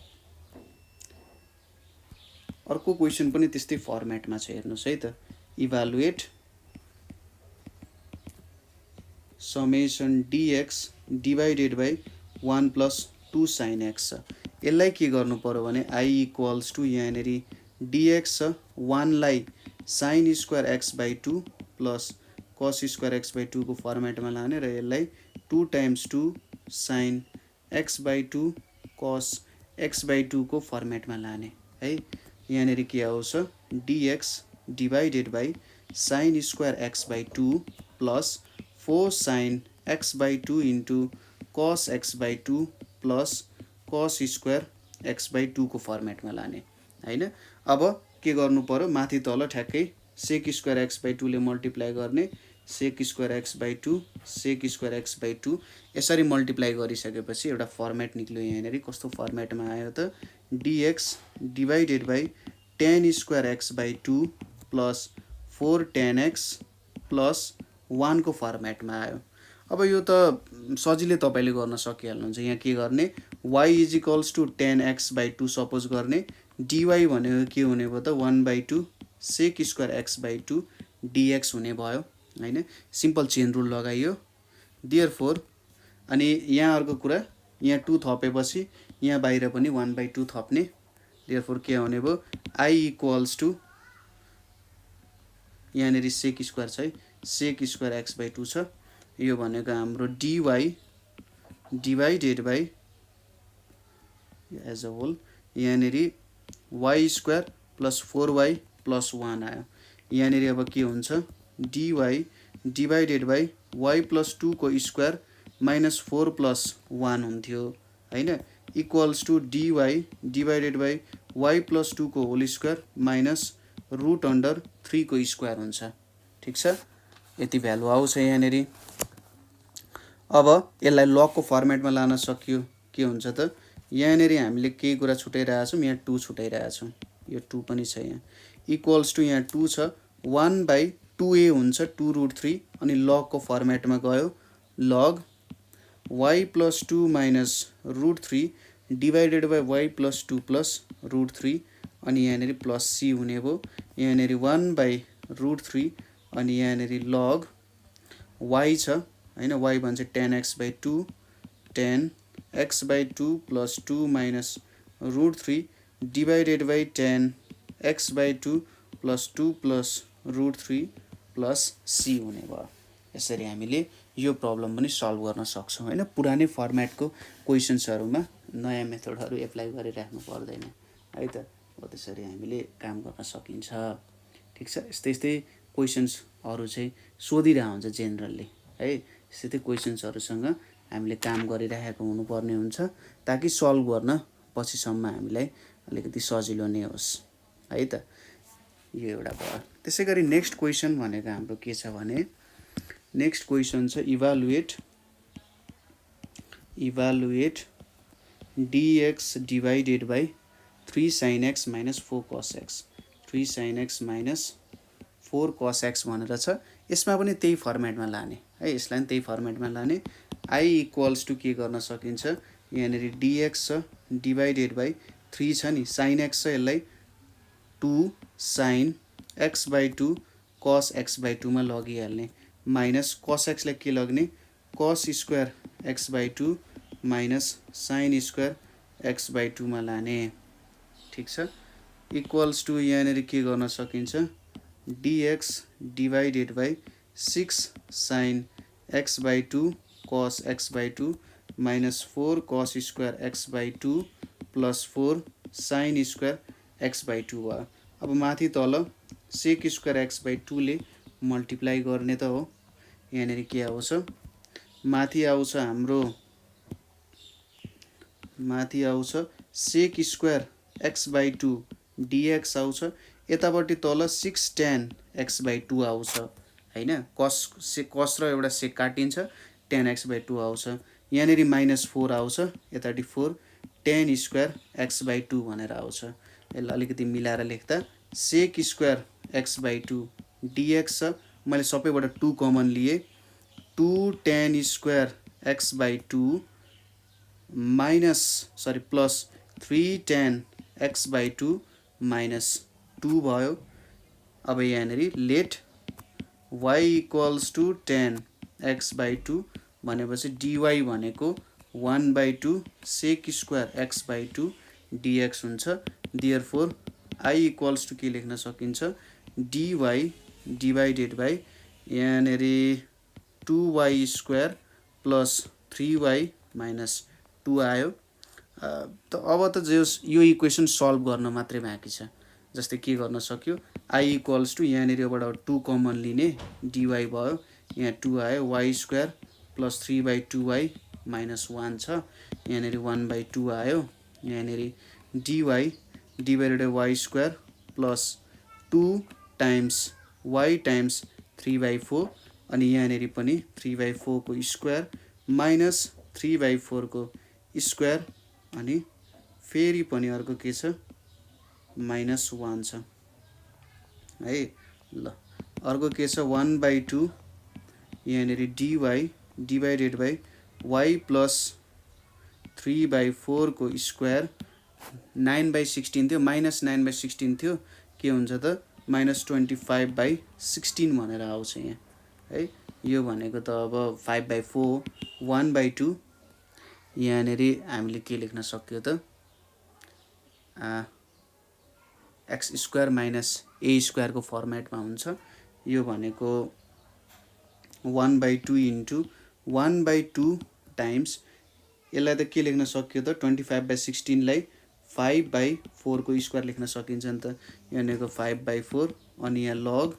अर्को क्वेशन पनि त्यस्तै फर्मेटमा छ हेर्नुस् है त evaluate summation dx divided by 1 plus 2 sin x यसलाई के गर्नु पर्यो भने I equals to यहाँनेरि dx 1 लाई sin square x/2 plus cos square x/2 को फर्मेटमा लाने र यसलाई 2 times 2 sin x/2 cos x/2 को फर्मेटमा लाने है यहाँनेरि के आउँछ dx divided by sin square x/2 plus 4 sin x/2 into cos x/2 plus cos square x/2 को फर्मेटमा लाने हैन अब के गर्नु पर्यो माथि तल ठ्याक्कै sec square x/2 ले मल्टिप्लाई गर्ने sec square x/2 sec square x/2 यसरी मल्टिप्लाई गरिसकेपछि एउटा फर्मेट निक्ल्यो यहाँनेरि कस्तो फर्मेटमा आयो त dx divided by tan square x/2 plus 4 tan x plus 1 को फर्मेटमा आयो अब यो त सजिलै तपाईले गर्न सकिहाल्नुहुन्छ यहाँ के गर्ने y = tan x/2 सपोज गर्ने dy भनेको के हुने भयो त 1/2 sec square x/2 dx हुने भयो हैन सिम्पल चेन रुल लगाइयो देयरफोर अनि यहाँ अर्को कुरा यहाँ 2 थपेपछि यहाँ बाहिर पनि 1/2 थप्ने देयरफोर के हुने भयो I equals to यहाँनेरि sec स्क्वायर छ है sec square x/2 छ यो भनेको हाम्रो dy divided by as a whole यहाँनेरि y square plus 4y plus 1 आयो यहाँनेरि अब के हुन्छ dy divided by y plus 2 को स्क्वायर minus 4 plus 1 हुन्थ्यो हैन equals to dy divided by y plus 2 को होल स्क्वायर minus √3 को स्क्वायर हुन्छ ठीक छ यति भ्यालु आउँछ यहाँनेरि अब यसलाई लग को फर्मेटमा लान सकियो के हुन्छ त यहाँनेरि हामीले केही कुरा छुटाइरहेका छौं यहाँ 2 छुटाइरहेका छौं यो 2 पनि छ यहाँ इक्वल्स टु यहाँ 2 छ 1/2a हुन्छ 2√3 अनि लग को फर्मेटमा गयो log y plus 2 minus √3 divided by y plus 2 plus √3 अनि यहाँनेरि प्लस c हुने भयो यहाँनेरि 1/√3 अनि यहाँनेरि log y छ हैन y भन्छ tan x/2 tan x/2 plus 2 minus √3 divided by tan x/2 plus 2 plus √3 plus c हुने भयो यसरी हामीले यो प्रब्लम पनि सल्भ गर्न सक्छौं हैन पुरानै फर्मेटको क्वेशन्सहरुमा नयाँ मेथडहरु एप्लाई गरिराख्नु पर्दैन है त हो त्यसरी हामीले काम गर्न सकिन्छ ठीक छ यस्तै क्वेशन्सहरु चाहिँ सोधिरा हुन्छ जेनरली है यस्तै क्वेशन्सहरुसँग हामीले काम गरिराखेको हुनुपर्ने हुन्छ ताकि सल्भ गर्न पछिसम्म हामीलाई अलिकति सजिलो नै होस् है त यो एउटा भयो त्यसैगरी नेक्स्ट क्वेशन भनेको हाम्रो के छ भने नेक्स्ट क्वेशन छ evaluate dx divided by 3 sin x minus 4 cos x 3 sin x minus 4 cos x भनेर छ। यसमा पनि त्यही फर्मेटमा लाने है, यसलाई पनि त्यही फर्मेटमा लाने। I इक्वल्स टु के गर्न सकिन्छ, यहाँनिर dx छ डिभाइडेड बाई 3 छ नि, sin x छ, यसलाई 2 sin x by 2 cos x by 2 मा लगिहाल्ने, माइनस cos x लाई के लग्ने, cos square x by 2 minus sin square x by 2 मा लाने। ठिक छ, इक्वल्स टु यहाँनिर के गर्न सकिन्छ, dx divided by 6 sin x by 2 cos x by 2 minus 4 cos square x by 2 plus 4 sin square x by 2 भयो। अब माथि तल sec स्क्वायर x बाई 2 ले मल्टिप्लाई गर्ने त हो। यहाँनिर के आउँछ, माथि आउँछ हाम्रो, माथि आउँछ sec square x by 2 dx आउँछ, यतापट्टि तल 6 tan x बाई 2 आउँछ हैन, cos र एउटा sec काटिन्छ, tan x बाई 2 आउँछ। यहाँनिर माइनस 4 आउँछ, यतापट्टि 4 tan स्क्वायर x बाई 2 भनेर आउँछ। यसलाई अलिकति मिलाएर लेख्दा sec square x by 2 dx छ, मैले सबैबाट 2 कमन लिए, 2 tan square x by 2 plus 3 tan x by 2 minus 2 भयो। अब यहाँनिर let y equals to tan x by 2 भनेपछि dy भनेको 1 by 2 sec square x by 2 dx हुन्छ। देयरफोर I इक्वल्स टु के लेख्न सकिन्छ, dy डिभाइडेड बाई यहाँनिर 2y square plus 3y minus 2 आयो। त अब त यो इक्वेसन सल्भ गर्न मात्रै बाँकी छ। जस्तै के गर्न सक्यो, I इक्वल्स टु यहाँनिरबाट 2 कमन लिने, dy भयो, यहाँ 2 आयो, y square plus 3 by 2y minus 1 छ, यहाँनिर 1 बाई 2 आयो, यहाँनिर dy divided by y square plus 2 times y times 3 by 4, अनि यहाँनिर पनि 3 बाई 4 को स्क्वायर माइनस 3 बाई 4 को स्क्वायर, अनि फेरि पनि अर्को के छ, माइनस 1 छ है। ल अर्को के छ, 1 बाई 2 यहाँनिर dy divided by y plus 3 by 4 को स्क्वायर, 9 बाई 16 थियो, माइनस 9 बाई 16 थियो, के हुन्छ त माइनस 25 बाई 16 भनेर आउँछ यहाँ है। यो भनेको त अब 5 बाई 4, 1 बाई 2, यहाँनिर हामीले के लेख्न सक्यो त, एक्स स्क्वायर माइनस ए स्क्वायरको फर्मेटमा हुन्छ। यो भनेको 1 बाई 2 इन्टु 1 बाई 2 टाइम्स, यसलाई त के लेख्न सक्यो त, 25 बाई 16 लाई 5 बाई 4 को स्क्वायर लेख्न सकिन्छ नि त, यहाँनिरको 5 बाई 4, अनि यहाँ लग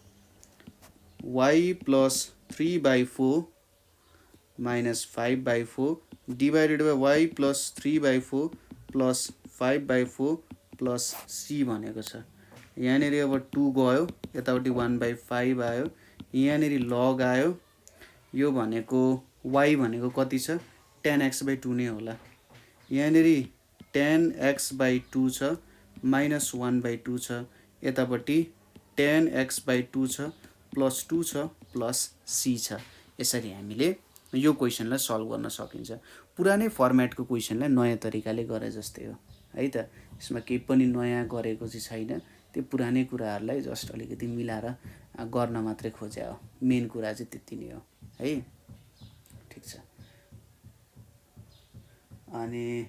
y plus 3 by 4 minus 5 by 4 divided by y plus 3 by 4 plus 5 by 4 plus c भनेको छ। यहाँनिर अब 2 गयो, यतापट्टि 1 बाई 5 आयो, यहाँनिर लग आयो, यो भनेको y भनेको कति छ, tan x बाई 2 नै होला, यहाँनिर tan x बाई 2 छ, माइनस 1 बाई 2 छ, यतापट्टि tan x बाई 2 छ, प्लस 2 छ, प्लस c छ। यसरी हामीले यो क्वेसनलाई सल्भ गर्न सकिन्छ। पुरानै फर्मेटको क्वेसनलाई नयाँ तरिकाले गरे जस्तै हो है त, यसमा केही पनि नयाँ गरेको चाहिँ छैन, त्यो पुरानै कुराहरूलाई जस्ट अलिकति मिलाएर गर्न मात्रै खोजे हो, मेन कुरा चाहिँ त्यति नै हो है। ठिक छ, अनि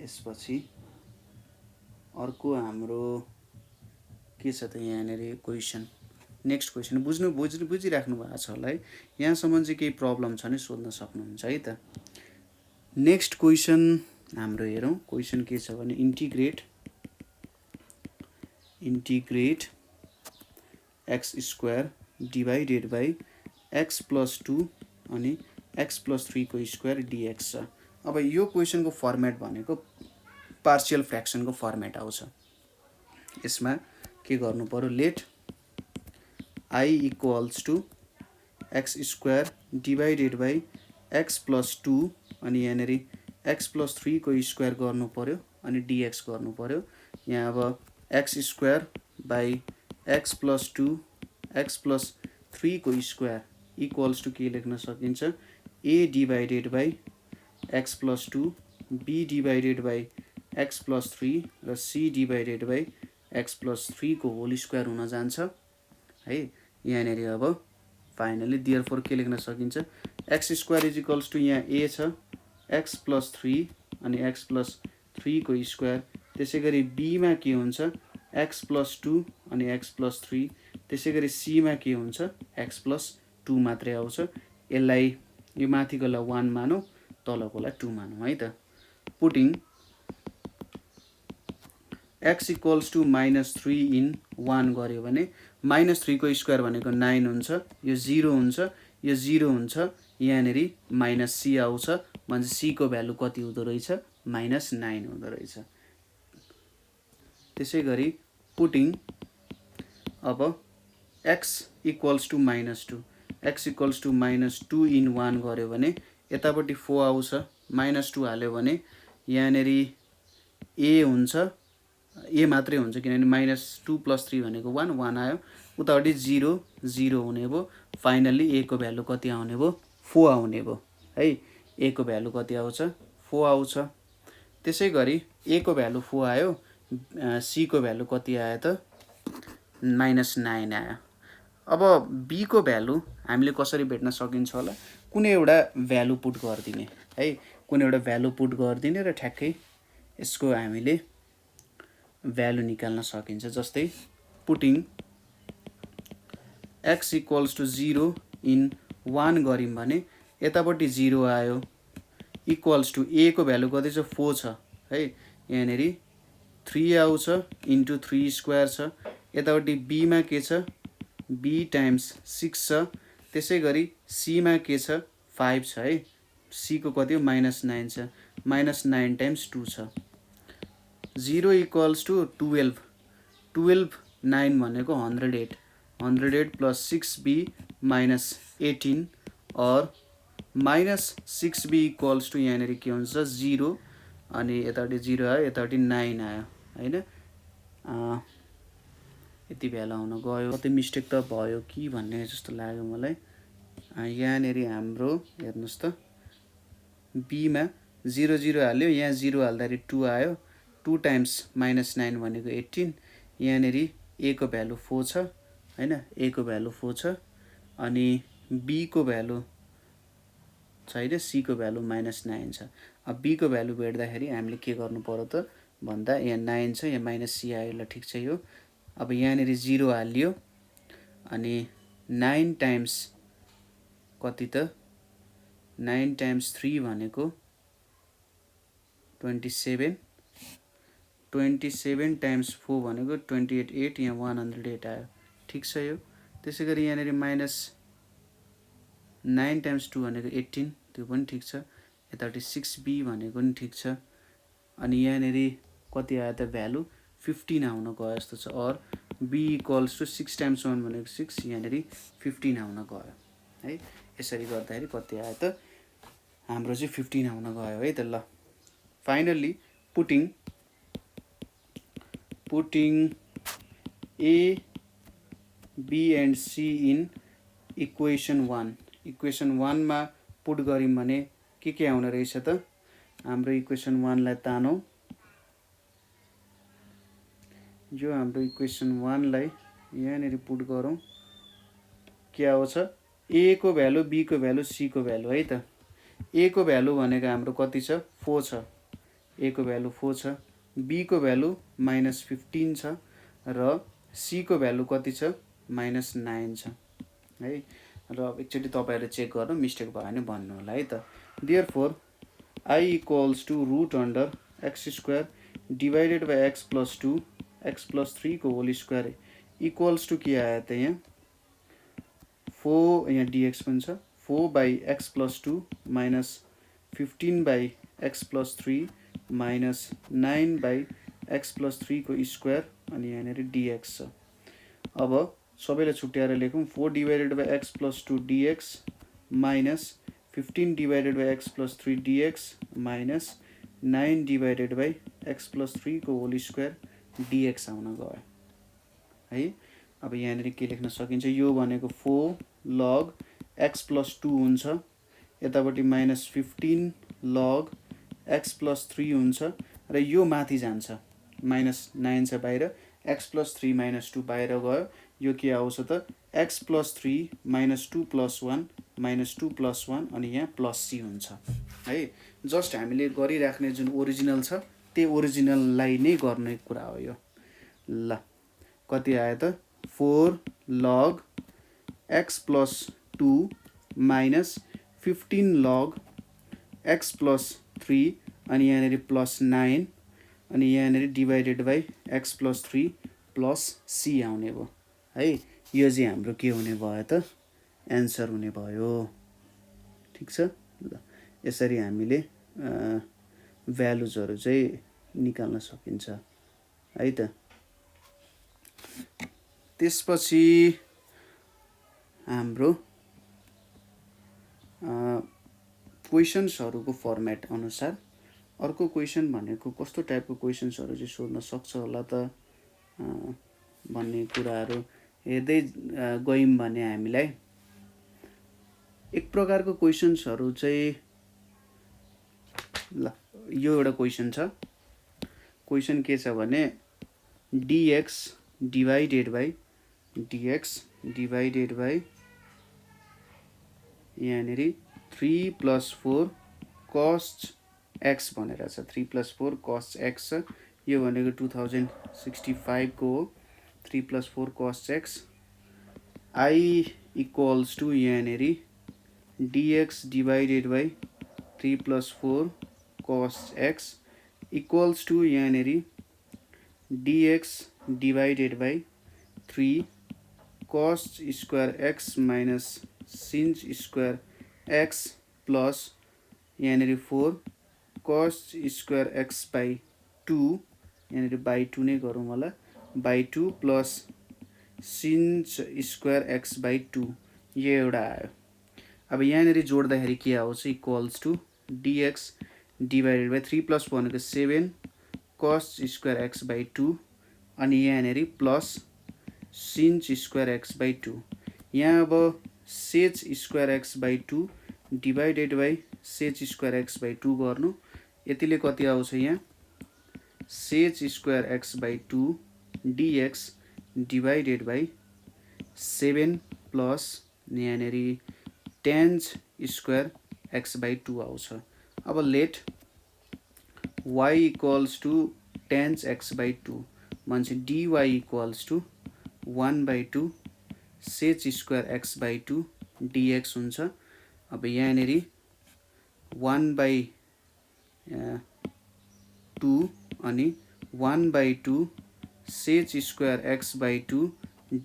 यसपछि अर्को हाम्रो के छ त, यहाँनिर क्वेसन, नेक्स्ट क्वेसन बुझिराख्नु भएको छ होला है, यहाँसम्म चाहिँ केही प्रब्लम छ भने सोध्न सक्नुहुन्छ है त। नेक्स्ट क्वेसन हाम्रो हेरौँ, क्वेसन के छ भने integrate x square divided by x plus 2 अनि एक्स प्लस 3 को स्क्वायर डिएक्स छ। अब यो क्वेसनको फर्मेट भनेको पार्शियल फ्र्याक्सनको फर्मेट आउँछ। यसमा के गर्नु पर्यो, let I equals to x square divided by x plus 2, अनि यहाँनिर एक्स प्लस 3 को स्क्वायर गर्नु पर्यो, अनि डिएक्स गर्नु पर्यो। यहाँ अब x square by x plus 2 x plus 3 को स्क्वायर इक्वल्स टु के लेख्न सकिन्छ a divided by x plus 2 b divided by x plus 3 र c divided by x plus 3 को होल स्क्वायर हुन जान्छ है। यहाँनिर अब फाइनली देयरफोर के लेख्न सकिन्छ x square is equals to यहाँ ए छ एक्स प्लस 3 अनि एक्स प्लस 3 को स्क्वायर त्यसै गरी बीमा के हुन्छ एक्स प्लस 2 अनि एक्स प्लस 3 त्यसै गरी सीमा के हुन्छ एक्स प्लस 2 मात्रै आउँछ। यसलाई यो माथिकोलाई 1 मानौँ तलकोलाई 2 मानौँ है त। Putting x equals to -3 in 1 गऱ्यो भने -3 को स्क्वायर भनेको 9 हुन्छ यो 0 हुन्छ यो 0 हुन्छ यहाँनिर माइनस सी आउँछ भने सी को भ्यालु कति हुँदो रहेछ -9 हुँदो रहेछ। त्यसै गरी पुटिङ अब x equals to -2 x equals to -2 in 1 गऱ्यो भने यतापट्टि 4 आउँछ -2 हाल्यो भने यहाँनिर ए हुन्छ ए मात्रै हुन्छ किनभने -2 + 3 भनेको 1 आयो उतापट्टि 0 0 हुने भयो फाइनल्ली ए को भ्यालु कति आउने भयो 4 आउने भयो है। ए को भ्यालु कति आउँछ 4 आउँछ। त्यसै गरी ए को भ्यालु 4 आयो सी को भ्यालु कति आयो त -9 आयो। अब बी को भ्यालु हामीले कसरी भेट्न सकिन्छ होला कुनै एउटा भ्यालु पुट गरिदिने है कुनै एउटा भ्यालु पुट गरिदिने र ठ्याक्कै यसको हामीले भ्यालु निकाल्न सकिन्छ। जस्तै putting x equals to 0 in 1 गऱ्यौँ भने यतापट्टि 0 आयो इक्वल्स टु ए को भ्यालु कति छ 4 छ है यहाँनिर 3 आउँछ इन्टु 3 स्क्वायर छ यतापट्टि बीमा के छ बी टाइम्स 6 छ त्यसै गरी सीमा के छ 5 छ है सी को कति हो -9 छ -9 टाइम्स 2 छ 0 इक्वल्स टु 12 9 भनेको 108 प्लस 6b -18 और -6b इक्वल्स टु यहाँनिर के हुन्छ 0 अनि यतापट्टि 0 आयो यतापट्टि 9 आयो हैन यति भ्यालु आउन गयो कतै मिस्टेक त भयो कि भन्ने जस्तो लाग्यो मलाई। यहाँनिर हाम्रो हेर्नुस् त बीमा 0 0 हाल्यो यहाँ 0 हाल्दाखेरि 2 आयो 2 टाइम्स -9 भनेको 18 यहाँनिर ए को भ्यालु 4 छ हैन ए को भ्यालु 4 छ अनि बी को भ्यालु छैन सी को भ्यालु -9 छ। अब बी को भ्यालु भेट्दाखेरि हामीले के गर्नु पर्यो त भन्दा यहाँ 9 छ यहाँ माइनस सी आयो ल ठिक छ यो। अब यहाँनिर 0 हाल्यो अनि 9 टाइम्स कति त 9 टाइम्स 3 भनेको 27 टाइम्स 4 भनेको 28 यहाँ 108 आयो ठिक छ यो। त्यसै गरी यहाँनिर -9 टाइम्स 2 भनेको 18 त्यो पनि ठिक छ यतापट्टि 6b भनेको पनि ठिक छ अनि यहाँनिर कति आयो त भ्यालु 15 आउन गयो जस्तो छ और b इक्वल्स टु 6 टाइम्स 1 भनेको 6 यहाँनिर 15 आउन गयो है। यसरी गर्दाखेरि कति आयो त हाम्रो चाहिँ 15 आउन गयो है त ल। Finally putting A, B and C in equation 1 मा पुट गर्यौं भने के आउने रहेछ त हाम्रो इक्वेसन 1 लाई तानौं जो हाम्रो इक्वेसन 1 लाई यहाँनिर पुट गरौं के आउँछ A को भ्यालु B को भ्यालु C को भ्यालु है त। A को भ्यालु भनेको हाम्रो कति छ 4 छ A को भ्यालु 4 छ B को भ्यालु -15 छ र C को भ्यालु कति छ -9 छ है। र एकचोटि तपाईहरुले चेक गर्नु मिस्टेक भयो भने भन्नु होला है त। Therefore I equals to √x² divided by x + 2 x + 3 को होल स्क्वायर इक्वल्स टु के आयो त यहाँ 4 यहाँ dx पनि छ 4/x + 2 -15/x + 3 -9/x + 3 को स्क्वायर अनि यहाँनिर dx छ। अब सबैलाई छुट्याएर लेखौं 4 divided by x + 2 dx -15 divided by x + 3 dx -9 divided by x + 3 को होल स्क्वायर dx आउन गयो है। अब यहाँनिर के लेख्न सकिन्छ, यो भनेको 4 log x + 2 हुन्छ, यतापट्टि -15 log x + 3 हुन्छ र यो माथि जान्छ, -9 छ बाहिर, x + 3 - 2 बाहिर गयो, यो के आउँछ त x + 3 - 2 + 1 -2 + 1 अनि यहाँ +c हुन्छ है। जस्ट हामीले गरिराख्ने जुन ओरिजिनल छ त्यो ओरिजिनललाई नै गर्ने कुरा हो यो। ल कति आयो त 4 log x + 2 - 15 log x + 3 अनि यहाँनिर +9 अनि यहाँनिर डिभाइडेड बाई x + 3 + c आउने भयो है। यो चाहिँ हाम्रो के हुने भयो त एन्सर हुने भयो। ठिक छ। ल यसरी हामीले भ्यालुजहरू चाहिँ निकाल्न सकिन्छ है त। त्यसपछि हाम्रो क्वेसन्सहरूको फर्मेट अनुसार अर्को क्वेसन भनेको कस्तो टाइपको क्वेसन्सहरू चाहिँ सोध्न सक्छ होला त भन्ने कुराहरू हेर्दै गयौँ भने हामीलाई एक प्रकारको क्वेसन्सहरू चाहिँ ल यो एउटा क्वेसन छ। क्वेसन के छ भने dx डिभाइडेड बाई यहाँनिर 3 + 4 cos x भनेर छ, 3 + 4 cos x छ, यो भनेको 2065 को हो। 3 + 4 cos x I = यहाँनिर dx divided by 3 + 4 cos x equals to यहाँनिर dx divided by 3 cos square x minus sin square x plus यहाँनिर 4 cos स्क्वायर x बाई 2 यहाँनिर बाई 2 नै गरौँ होला, by 2 plus sin square x by 2 यो एउटा आयो। अब यहाँनिर जोड्दाखेरि के आउँछ equals to dx divided by 3 + भनेको 7 cos स्क्वायर x बाई 2 अनि यहाँनिर plus sin square x by 2। यहाँ अब sec square x by 2 divided by sec square x by 2 गर्नु, यतिले कति आउँछ यहाँ sec square x by 2 dx divided by 7 plus यहाँनिर tan स्क्वायर x बाई 2 आउँछ। अब let y equals to tan x by 2 मान्छे dy equals to 1/2 sec square x by 2 dx हुन्छ। अब यहाँनिर 1/2 अनि 1/2 sec square x by 2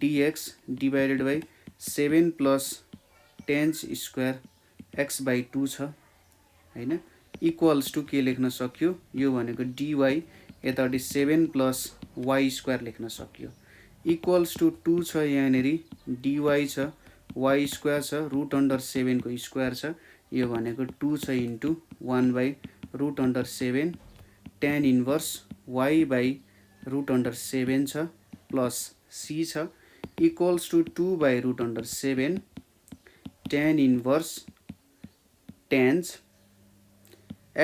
dx divided by 7 plus tan square x by 2 छ हैन, equals to के लेख्न सक्यो, यो भनेको dy यतापट्टि 7 प्लस y स्क्वायर लेख्न सक्यो, इक्वल्स टू 2 छ यहाँनिर dy छ, y स्क्वायर छ, √7 को स्क्वायर छ, यो भनेको 2 छ into 1/√7 tan inverse y by √7 छ प्लस c छ equals to 2/√7 tan inverse tan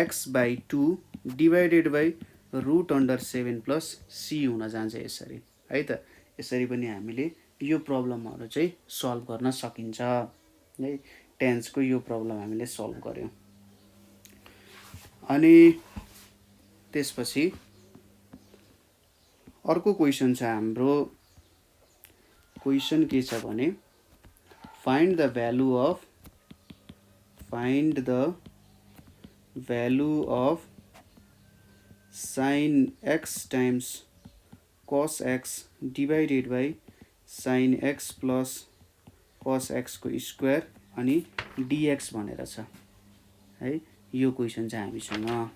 x by 2 divided by √7 plus c हुन जान्छ यसरी है त। यसरी पनि हामीले यो प्रब्लमहरू चाहिँ सल्भ गर्न सकिन्छ है। टेन्सको यो प्रब्लम हामीले सल्भ गर्यौं। अनि त्यसपछि अर्को क्वेसन छ हाम्रो। क्वेसन के छ भने find the value of sin x times cos x divided by sin x plus cos x को स्क्वायर अनि dx भनेर छ है। यो क्वेसन चाहिँ हामीसँग।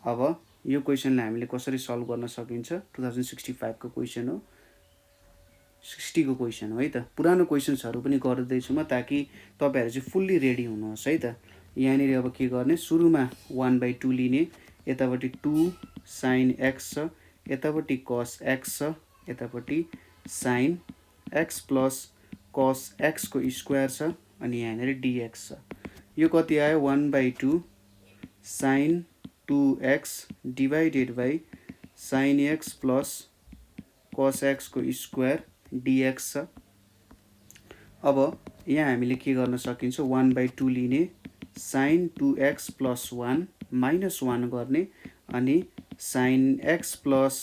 अब यो क्वेसनलाई हामीले कसरी सल्भ गर्न सकिन्छ, 2065 को क्वेसन हो, 60 को क्वेसन हो है त। पुरानो क्वेसन्सहरू पनि गर्दैछु म ताकि तपाईहरु चाहिँ फुल्ली रेडी हुनुहोस् है त। यहाँनिर अब के गर्ने, सुरुमा 1/2 लिने, यतापट्टि 2 sin x छ, यतापट्टि cos x छ, यतापट्टि sin x plus cos x को स्क्वायर छ अनि यहाँनेर dx छ। यो कति आयो 1/2 sin 2x divided by sin x plus cos x को स्क्वायर dx छ। अब यहाँ हामीले के गर्न सकिन्छ 1/2 लिने sin 2x प्लस 1 माइनस 1 गर्ने अनि sin x plus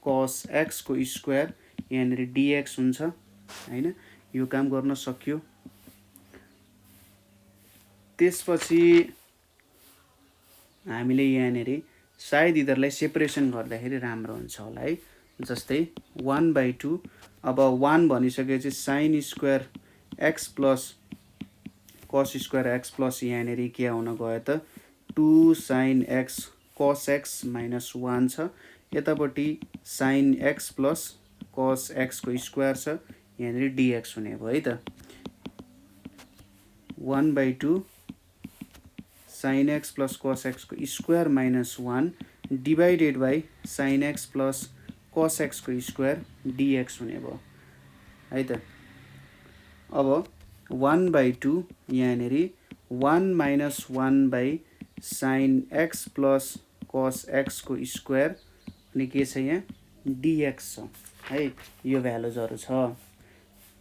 cos x को स्क्वायर यहाँनेर dx हुन्छ हैन। यो काम गर्न सक्यो। त्यसपछि हामीले यहाँनेर सायद यिनीहरुलाई सेपरेसन गर्दाखेरि राम्रो हुन्छ होला है। जस्तै 1/2 अब 1 भनिसकेपछि sin square x plus cos square x plus यहाँनेर के आउन गयो त 2 sin x cos x minus 1 छ। यतापट्टि sin x plus cos x को स्क्वायर छ यहाँनेर dx हुने भयो है त। 1/2 sin x plus cos x को square minus 1 divided by sin x plus cos x को स्क्वायर dx हुने भयो है त। अब 1/2 यहाँनेर 1 minus 1 by sin x plus cos x को स्क्वायर अनि के छ यहाँ dx छ है। यो भ्यालुजहरु छ,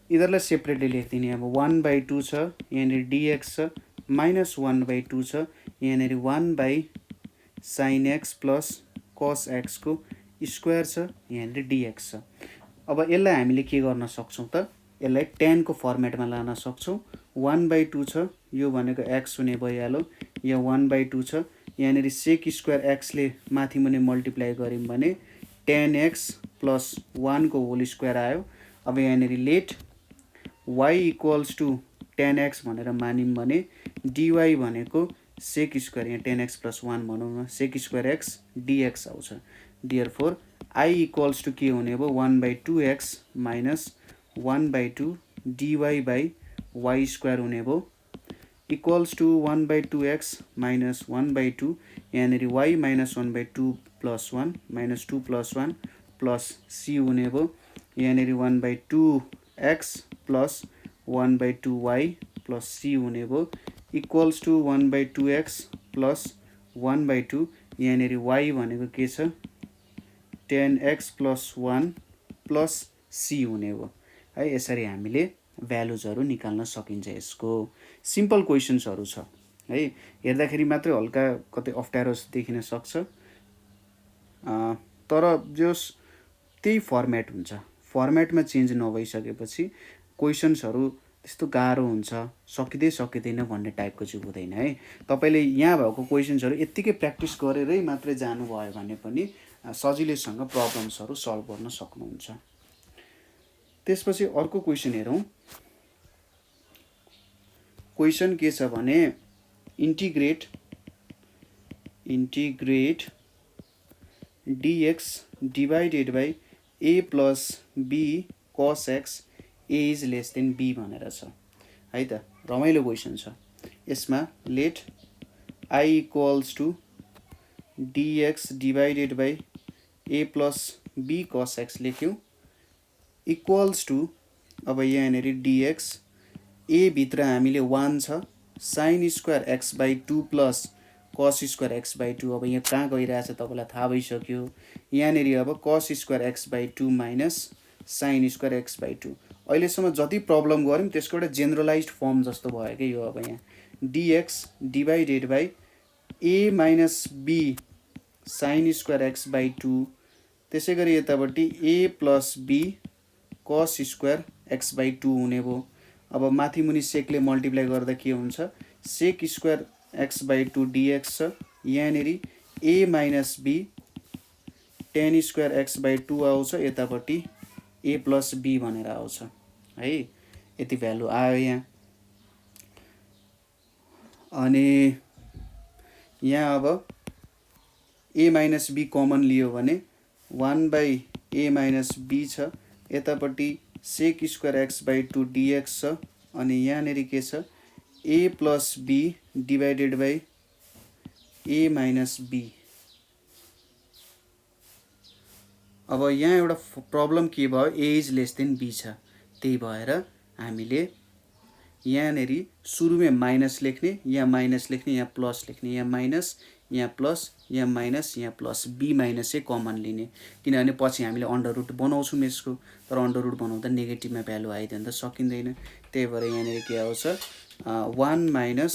यिनीहरुलाई सेपरेटली लेख्दिने। अब 1/2 छ यहाँनेर dx छ, माइनस 1/2 छ यहाँनेर 1 by sin x plus cos x को स्क्वायर छ यहाँनेर dx छ। अब यसलाई हामीले के गर्न सक्छौं त, यसलाई tan को फर्मेटमा लान सक्छौं। 1/2 छ, यो भनेको x हुने भइहाल्यो, यहाँ 1/2 छ, यहाँनेर sec स्क्वायर x ले माथि मुनि मल्टिप्लाई गर्यौं भने tan x प्लस 1 को होल स्क्वायर आयो। अब यहाँनेर let y equals to tan x भनेर मानिम भने dy भनेको sec स्क्वायर, यहाँ tan x प्लस 1 भनौं न, sec स्क्वायर x dx आउँछ। देयरफोर I इक्वल्स टु के हुने भयो 1/2x minus 1/2 dy by y square हुने भयो इक्वल्स टु 1/2x माइनस 1/2 यहाँनेर y minus 1/2 plus 1 minus 2 plus 1 plus c हुने भयो यहाँनेर 1/2x plus 1/2y plus c हुने भयो इक्वल्स टु 1/2x प्लस 1/2 यहाँनेर y भनेको के छ tan x plus 1 plus c हुने भयो है। यसरी हामीले भ्यालुजहरु निकाल्न सकिन्छ। यसको सिम्पल क्वेशन्सहरु छ है, हेर्दाखेरि मात्रै हल्का कतै अप्ठ्यारो देखिन सक्छ, तर जस त्यही फर्मेट हुन्छ, फर्मेटमा चेन्ज नभइसकेपछि क्वेशन्सहरु त्यस्तो गाह्रो हुन्छ, सकिदै सकिदैन भन्ने टाइपको चाहिँ हुँदैन है। तपाईले यहाँ भएको क्वेशन्सहरु यतिकै प्र्याक्टिस गरेरै मात्रै जानु भयो भने पनि सजिलैसँग प्रब्लम्सहरु सल्भ गर्न सक्नुहुन्छ। त्यसपछि अर्को क्वेशन हेरौं। क्वेशन के छ भने integrate dx divided by a plus b cos x a is less than b भनेर छ है त। रमाइलो क्वेशन छ। यसमा let I equals to dx divided by a plus b cos x लेख्यौं इक्वल्स टु अब यहाँनेर dx a भित्र हामीले 1 छ sin square x by 2 plus cos square x by 2 अब यहाँ कहाँ गइरहेछ तपाईलाई थाहा भइसक्यो। यहाँनेर अब cos square x by 2 minus sin square x by 2 अहिलेसम्म जति प्रब्लम गर्यौं त्यसको एउटा जेनरलाइज्ड फर्म जस्तो भयो के यो। अब यहाँ dx divided by a minus b sin square x by 2 त्यसैगरी यतापट्टि a plus b cos square x by 2 हुने भयो। अब माथि मुनि सेकले मल्टिप्लाई गर्दा के हुन्छ sec square x by 2 dx छ यहाँनेर a minus b tan square x by 2 आउँछ यतापट्टि a प्लस b भनेर आउँछ है। यति भ्यालु आयो यहाँ। अनि यहाँ अब a माइनस b कमन लियो भने 1 बाई a माइनस b छ यतापट्टि sec square x by 2 dx छ अनि यहाँनेर के छ a plus b divided by a minus b अब यहाँ एउटा प्रब्लम के भयो, ए इज लेस देन बी छ, त्यही भएर हामीले यहाँनेरि सुरुमै माइनस लेख्ने, यहाँ माइनस लेख्ने, यहाँ प्लस लेख्ने, यहाँ माइनस, यहाँ प्लस, यहाँ माइनस, यहाँ प्लस, बी माइनस चाहिँ कमन लिने, किनभने पछि हामीले अन्डर रुट बनाउँछौँ यसको, तर अन्डर रुट बनाउँदा नेगेटिभमा भ्यालु आइदियो भने त सकिँदैन। त्यही भएर यहाँनिर के आउँछ, 1 माइनस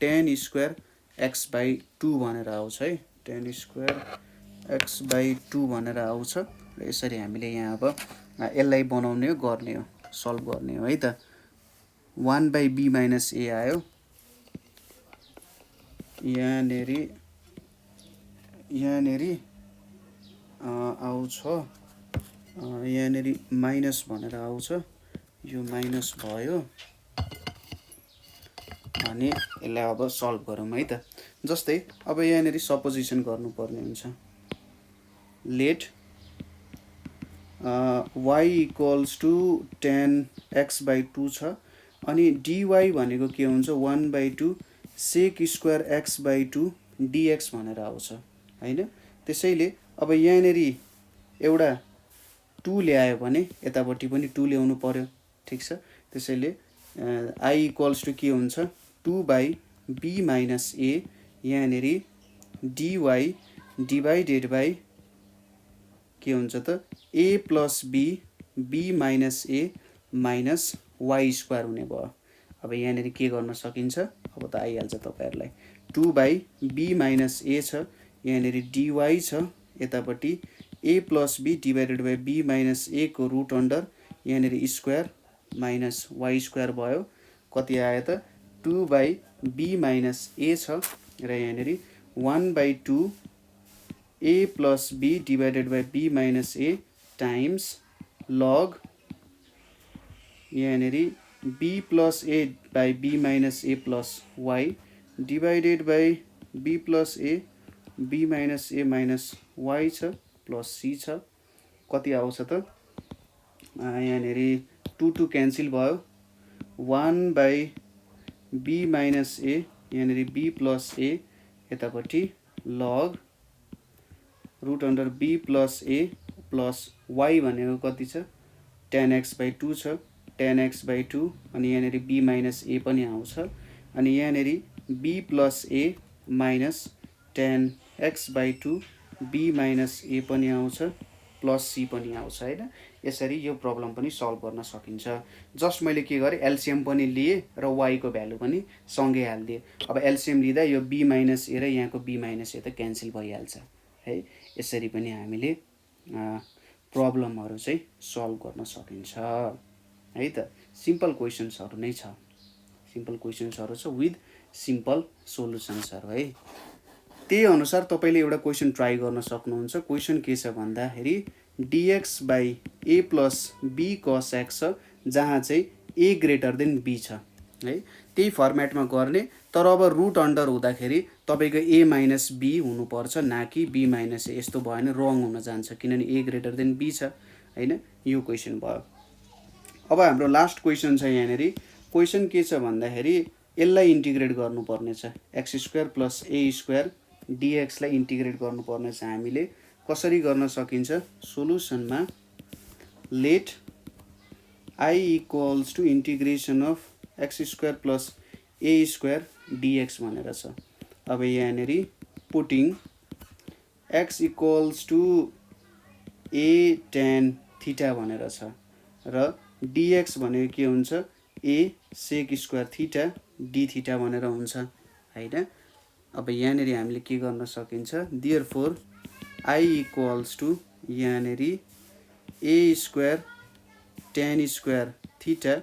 10 स्क्वायर एक्स बाई 2 भनेर आउँछ है, 10 स्क्वायर एक्स बाई 2 भनेर आउँछ। र यसरी हामीले यहाँ अब यसलाई बनाउने हो, गर्ने हो, सल्भ गर्ने हो है त। 1 बाई बी माइनस ए आयो, यहाँनेरि आउँछ, यहाँनेरि माइनस भनेर आउँछ, यो माइनस भयो। अनि यसलाई अब सल्भ गरौँ है त। जस्तै अब यहाँनेरि सपोजिसन गर्नुपर्ने हुन्छ, let y equals to 10x by 2 छ, अनि dy भनेको के हुन्छ, 1 by 2 sec square x by 2 dx भनेर आउँछ होइन। त्यसैले अब यहाँनेरि एउटा 2 ल्यायो भने यतापट्टि पनि 2 ल्याउनु पर्यो, ठिक छ। त्यसैले i इक्वल्स टु के हुन्छ, 2 बाई b माइनस a, यहाँनेरि dy डिभाइडेड बाई के हुन्छ त, a plus b minus a minus y square हुने भयो। अब यहाँनेरि के गर्न सकिन्छ, अब त आइहाल्छ तपाईहरुलाई, 2 बाई b माइनस a छ, यहाँनेरि dy छ, यतापट्टि a plus b divided by b minus a को रुट अन्डर यहाँनेरि स्क्वायर माइनस y स्क्वायर भयो। कति आयो त, 2 बाई b माइनस a छ, र यहाँनेरि 1 by 2 a plus b divided by b minus a times log यहाँनेरि b plus a by b minus a plus y divided by b plus a b minus a minus y छ, plus c छ। कति आउँछ त, यहाँनेरि 2 2 cancel भयो, 1 by b minus a, यहाँनेरि b plus a, यतापट्टि log root under b plus a plus y भनेको कति छ, 10x बाई 2 छ, 10x बाई 2, अनि यहाँनेरि b माइनस a पनि आउँछ, अनि यहाँनेरि b plus a minus 10x by 2 b minus a पनि आउँछ, प्लस c पनि आउँछ होइन। यसरी यो प्रब्लम पनि सल्भ गर्न सकिन्छ। जस्ट मैले के गरेँ, एलसिएम पनि लिए र y को भ्यालु पनि सँगै हालिदिएँ। अब एलसिएम लिँदा यो b माइनस a र यहाँको b माइनस a त क्यान्सल भइहाल्छ है। यसरी पनि हामीले प्रब्लमहरू चाहिँ सल्भ गर्न सकिन्छ है त। सिम्पल क्वेसन्सहरू नै छ, सिम्पल क्वेसन्सहरू छ विथ सिम्पल सोलुसन्सहरू है। त्यही अनुसार तपाईले एउटा क्वेसन ट्राई गर्न सक्नुहुन्छ। क्वेसन के छ भन्दाखेरि dx by a plus b cos x छ, जहाँ चाहिँ a ग्रेटर देन b छ है। त्यही फर्मेटमा गर्ने, तर अब रुट अन्डर हुँदाखेरि तपाईको a माइनस b हुनुपर्छ, ना कि b माइनस a। यस्तो भयो भने रङ हुन जान्छ, किनभने a ग्रेटर देन b छ हैन। यो क्वेसन भयो। अब हाम्रो लास्ट क्वेसन छ यहाँनेरि। क्वेसन के छ भन्दाखेरि यसलाई इन्टिग्रेट गर्नुपर्ने छ, x square plus a square dx लाई इन्टिग्रेट गर्नुपर्ने छ हामीले। कसरी गर्न सकिन्छ, सोलुसनमा let i equals to integration of x square plus a square dx भनेर छ। अब यहाँनेरि putting x equals to a tan theta भनेर छ, र dx भनेको के हुन्छ, a sec square theta d theta भनेर हुन्छ हैन। अब यहाँनेरि हामीले के गर्न सकिन्छ, देयरफोर i इक्वल्स टु यहाँनेरि a square tan square theta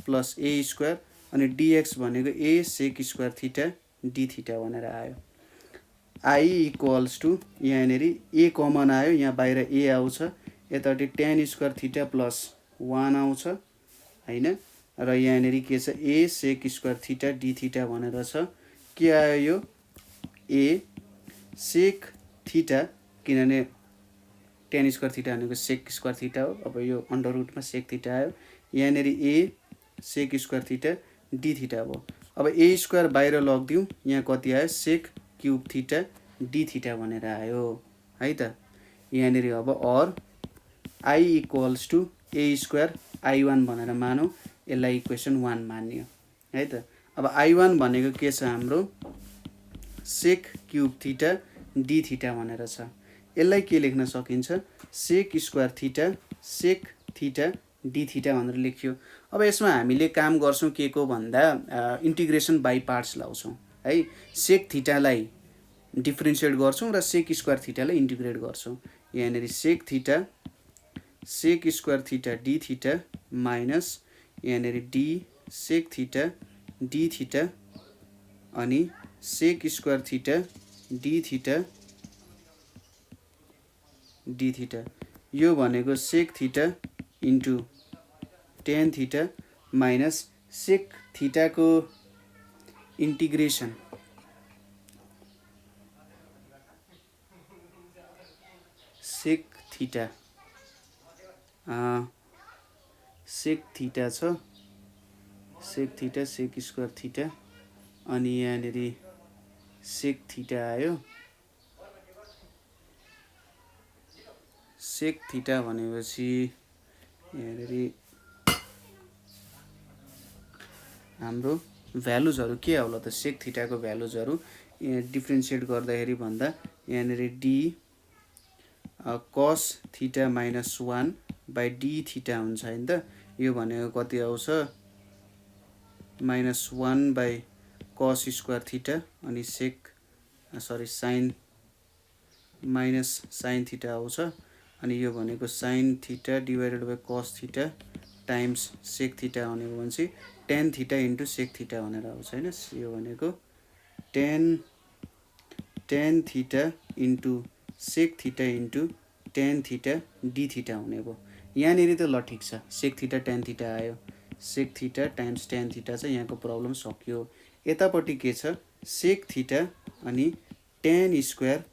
plus a square, अनि dx भनेको a sec square theta d theta भनेर आयो। i इक्वल्स टु यहाँनेरि a कमन आयो, यहाँ बाहिर a आउँछ, यतापट्टि tan स्क्वायर थीटा प्लस 1 आउँछ हैन। र यहाँनेरि के छ, a sec square theta d theta भनेर छ। के आयो यो, a सेक थीटा, किनभने tan स्क्वायर थीटा भनेको सेक स्क्वायर थीटा हो। अब यो अन्डर रुटमा सेक थीटा आयो, यहाँनेरि a sec square theta d theta भयो। अब a स्क्वायर बाहिर लगिदिउँ, यहाँ कति आयो, sec cube theta d theta भनेर आयो है त। यहाँनिर अब or I equals to a square I1 भनेर मानौँ, यसलाई इक्वेसन 1 मानियो है त। अब I1 भनेको के छ हाम्रो सेक क्युब थीटा डी थीटा भनेर छ। यसलाई के लेख्न सकिन्छ सेक square theta sec theta d theta भनेर लेखियो। अब यसमा हामीले काम गर्छौँ के को भन्दा इन्टिग्रेसन बाई पार्ट्स लाउँछौँ है। सेक थीटालाई डिफ्रेन्सिएट गर्छौँ र सेक स्क्वायर थीटालाई इन्टिग्रेट गर्छौँ। यहाँनिर sec theta sec square theta d theta minus यहाँनिर d sec theta d theta अनि sec square theta d theta d theta, यो भनेको sec theta into tan theta minus sec थीटाको integration sec theta sec theta छ sec theta sec square theta अनि यहाँनिर sec theta आयो। Sec theta भनेपछि यहाँनिर हाम्रो भ्यालुजहरू के होला त सेक थीटाको भ्यालुजहरू डिफ्रेन्सिएट गर्दाखेरि भन्दा यहाँनिर D cos theta minus 1 by D theta हुन्छ हैन त। यो भनेको कति आउँछ minus 1 by cos square theta अनि सेक साइन माइनस साइन थीटा आउँछ अनि यो भनेको sine theta divided by cos theta times sec theta भनेको भनेपछि tan theta into sec theta भनेर आउँछ हैन। यो भनेको टेन थीटा इन्टु सेक theta into tan theta d theta हुने भयो। यहाँनिर त ल ठिक छ सेक थीटा टेन थीटा आयो, sec theta times tan theta छ, यहाँको प्रब्लम सक्यो। यतापट्टि के छ सेक थीटा अनि टेन स्क्वायर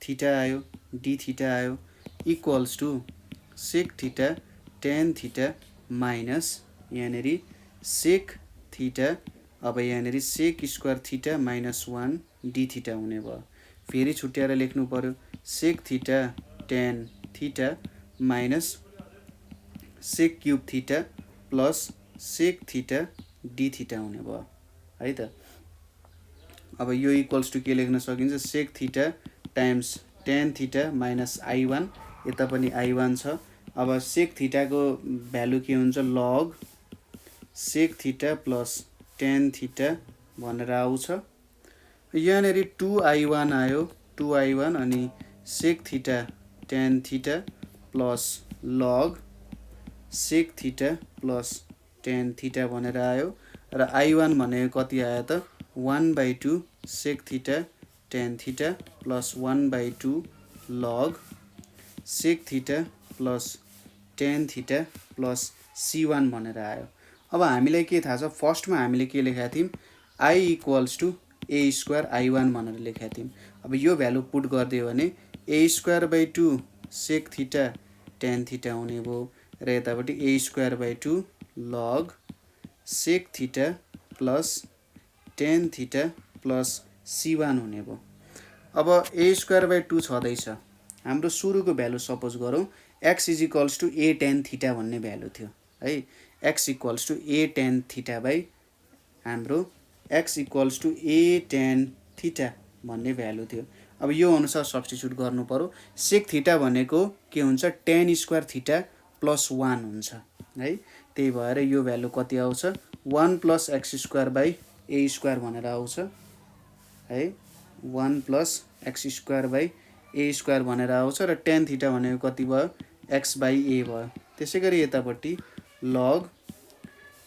थीटा आयो डी थीटा आयो equals to sec theta tan theta minus यहाँनिर सेक थीटा अब यहाँनिर sec square theta minus 1 d theta हुने भयो। फेरि छुट्याएर लेख्नु पर्यो sec theta tan theta minus sec cube theta plus sec theta d theta हुने भयो है त। अब यो इक्वल्स टु के लेख्न सकिन्छ सेक theta times tan theta minus I1, यता पनि I1 छ। अब सेक थीटाको भ्यालु के हुन्छ log sec theta plus tan theta भनेर आउँछ। यहाँनिर 2I1 आयो 2I1 अनि sec theta tan theta plus log sec theta plus tan theta भनेर आयो र I1 भनेको कति आयो त 1/2 sec theta tan theta plus 1/2 log sec theta plus tan theta plus C1 भनेर आयो। अब हामीलाई के थाहा छ फर्स्टमा हामीले के लेखेका थियौँ I equals to a square I1 भनेर लेखेका थियौँ। अब यो भ्यालु पुट गरिदियो भने a square by 2 sec theta tan theta हुने भयो र यतापट्टि a square by 2 log sec theta plus tan theta plus C1 हुने भयो। अब ए स्क्वायर बाई 2 छँदैछ, हाम्रो सुरुको भ्यालु सपोज गरौँ x is equals to a tan theta भन्ने भ्यालु थियो है। X equals to a tan theta by हाम्रो x equals to a tan theta भन्ने भ्यालु थियो। अब यो अनुसार सब्स्टिट्युट गर्नु पर्यो। सेक थीटा भनेको के हुन्छ टेन स्क्वायर थीटा प्लस 1 हुन्छ है। त्यही भएर यो भ्यालु कति आउँछ 1 plus x square by a square भनेर आउँछ है। 1 plus x square by a square भनेर आउँछ र टेन थीटा भनेको कति भयो एक्स बाई ए भयो। त्यसै गरी यतापट्टि लग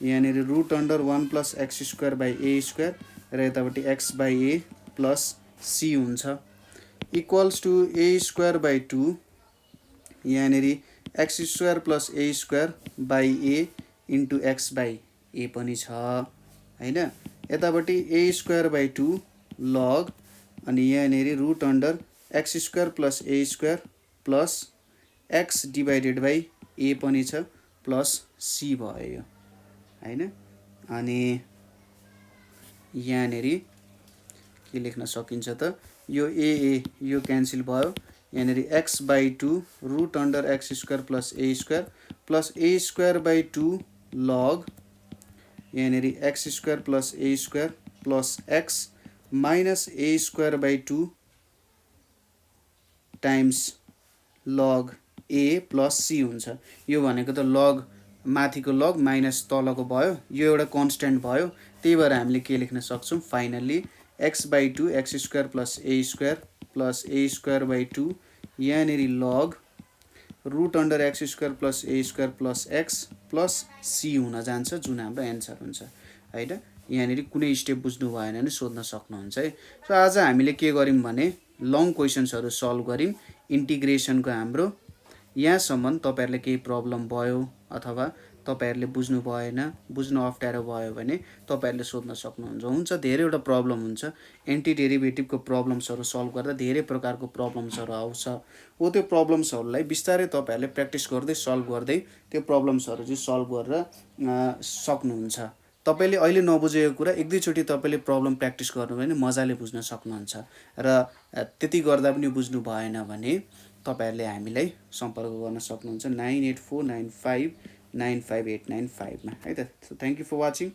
यहाँनिर root under 1 plus x square by a square र यतापट्टि x by a plus c हुन्छ equals to a square by 2 यहाँनिर x square plus a square by a into x by a पनि छ हैन। यतापट्टि ए स्क्वायर बाई 2 लग अनि यहाँनिर root under x square plus a square plus x divided by a पनि छ plus C भयो यो हैन। अनि यहाँनिर के लेख्न सकिन्छ त यो ए यो क्यान्सल भयो यहाँनिर x/2 root under x square plus a square plus a square by 2 log यहाँनिर x square plus a square plus x minus a square by 2 times log a plus c हुन्छ। यो भनेको त लग माथिको लग माइनस तलको भयो, यो एउटा कन्स्ट्यान्ट भयो, त्यही भएर हामीले के लेख्न सक्छौँ finally x/2 x square plus a square by 2 यहाँनिर log root under x square plus a square plus x plus c हुन जान्छ, जुन हाम्रो एन्सर हुन्छ होइन। यहाँनिर कुनै स्टेप बुझ्नु भएन भने सोध्न सक्नुहुन्छ है। सो आज हामीले के गर्यौँ भने लङ क्वेसन्सहरू सल्भ गर्यौँ इन्टिग्रेसनको हाम्रो। यहाँसम्म तपाईँहरूले केही प्रब्लम भयो अथवा तपाईँहरूले बुझ्नु भएन, बुझ्नु अप्ठ्यारो भयो भने तपाईँहरूले सोध्न सक्नुहुन्छ। धेरैवटा प्रब्लम हुन्छ, एन्टी डेरिभेटिभको प्रब्लम्सहरू सल्भ गर्दा धेरै प्रकारको प्रब्लम्सहरू आउँछ। हो त्यो प्रब्लम्सहरूलाई बिस्तारै तपाईँहरूले प्र्याक्टिस गर्दै सल्भ गर्दै त्यो प्रब्लम्सहरू चाहिँ सल्भ गरेर सक्नुहुन्छ। तपाईँले अहिले नबुझेको कुरा एक दुईचोटि तपाईँले प्रब्लम प्र्याक्टिस गर्नुभयो भने मजाले बुझ्न सक्नुहुन्छ। र त्यति गर्दा पनि बुझ्नु भएन भने तपाईँहरूले हामीलाई सम्पर्क गर्न सक्नुहुन्छ 9849595895 मा है त। So thank you for watching.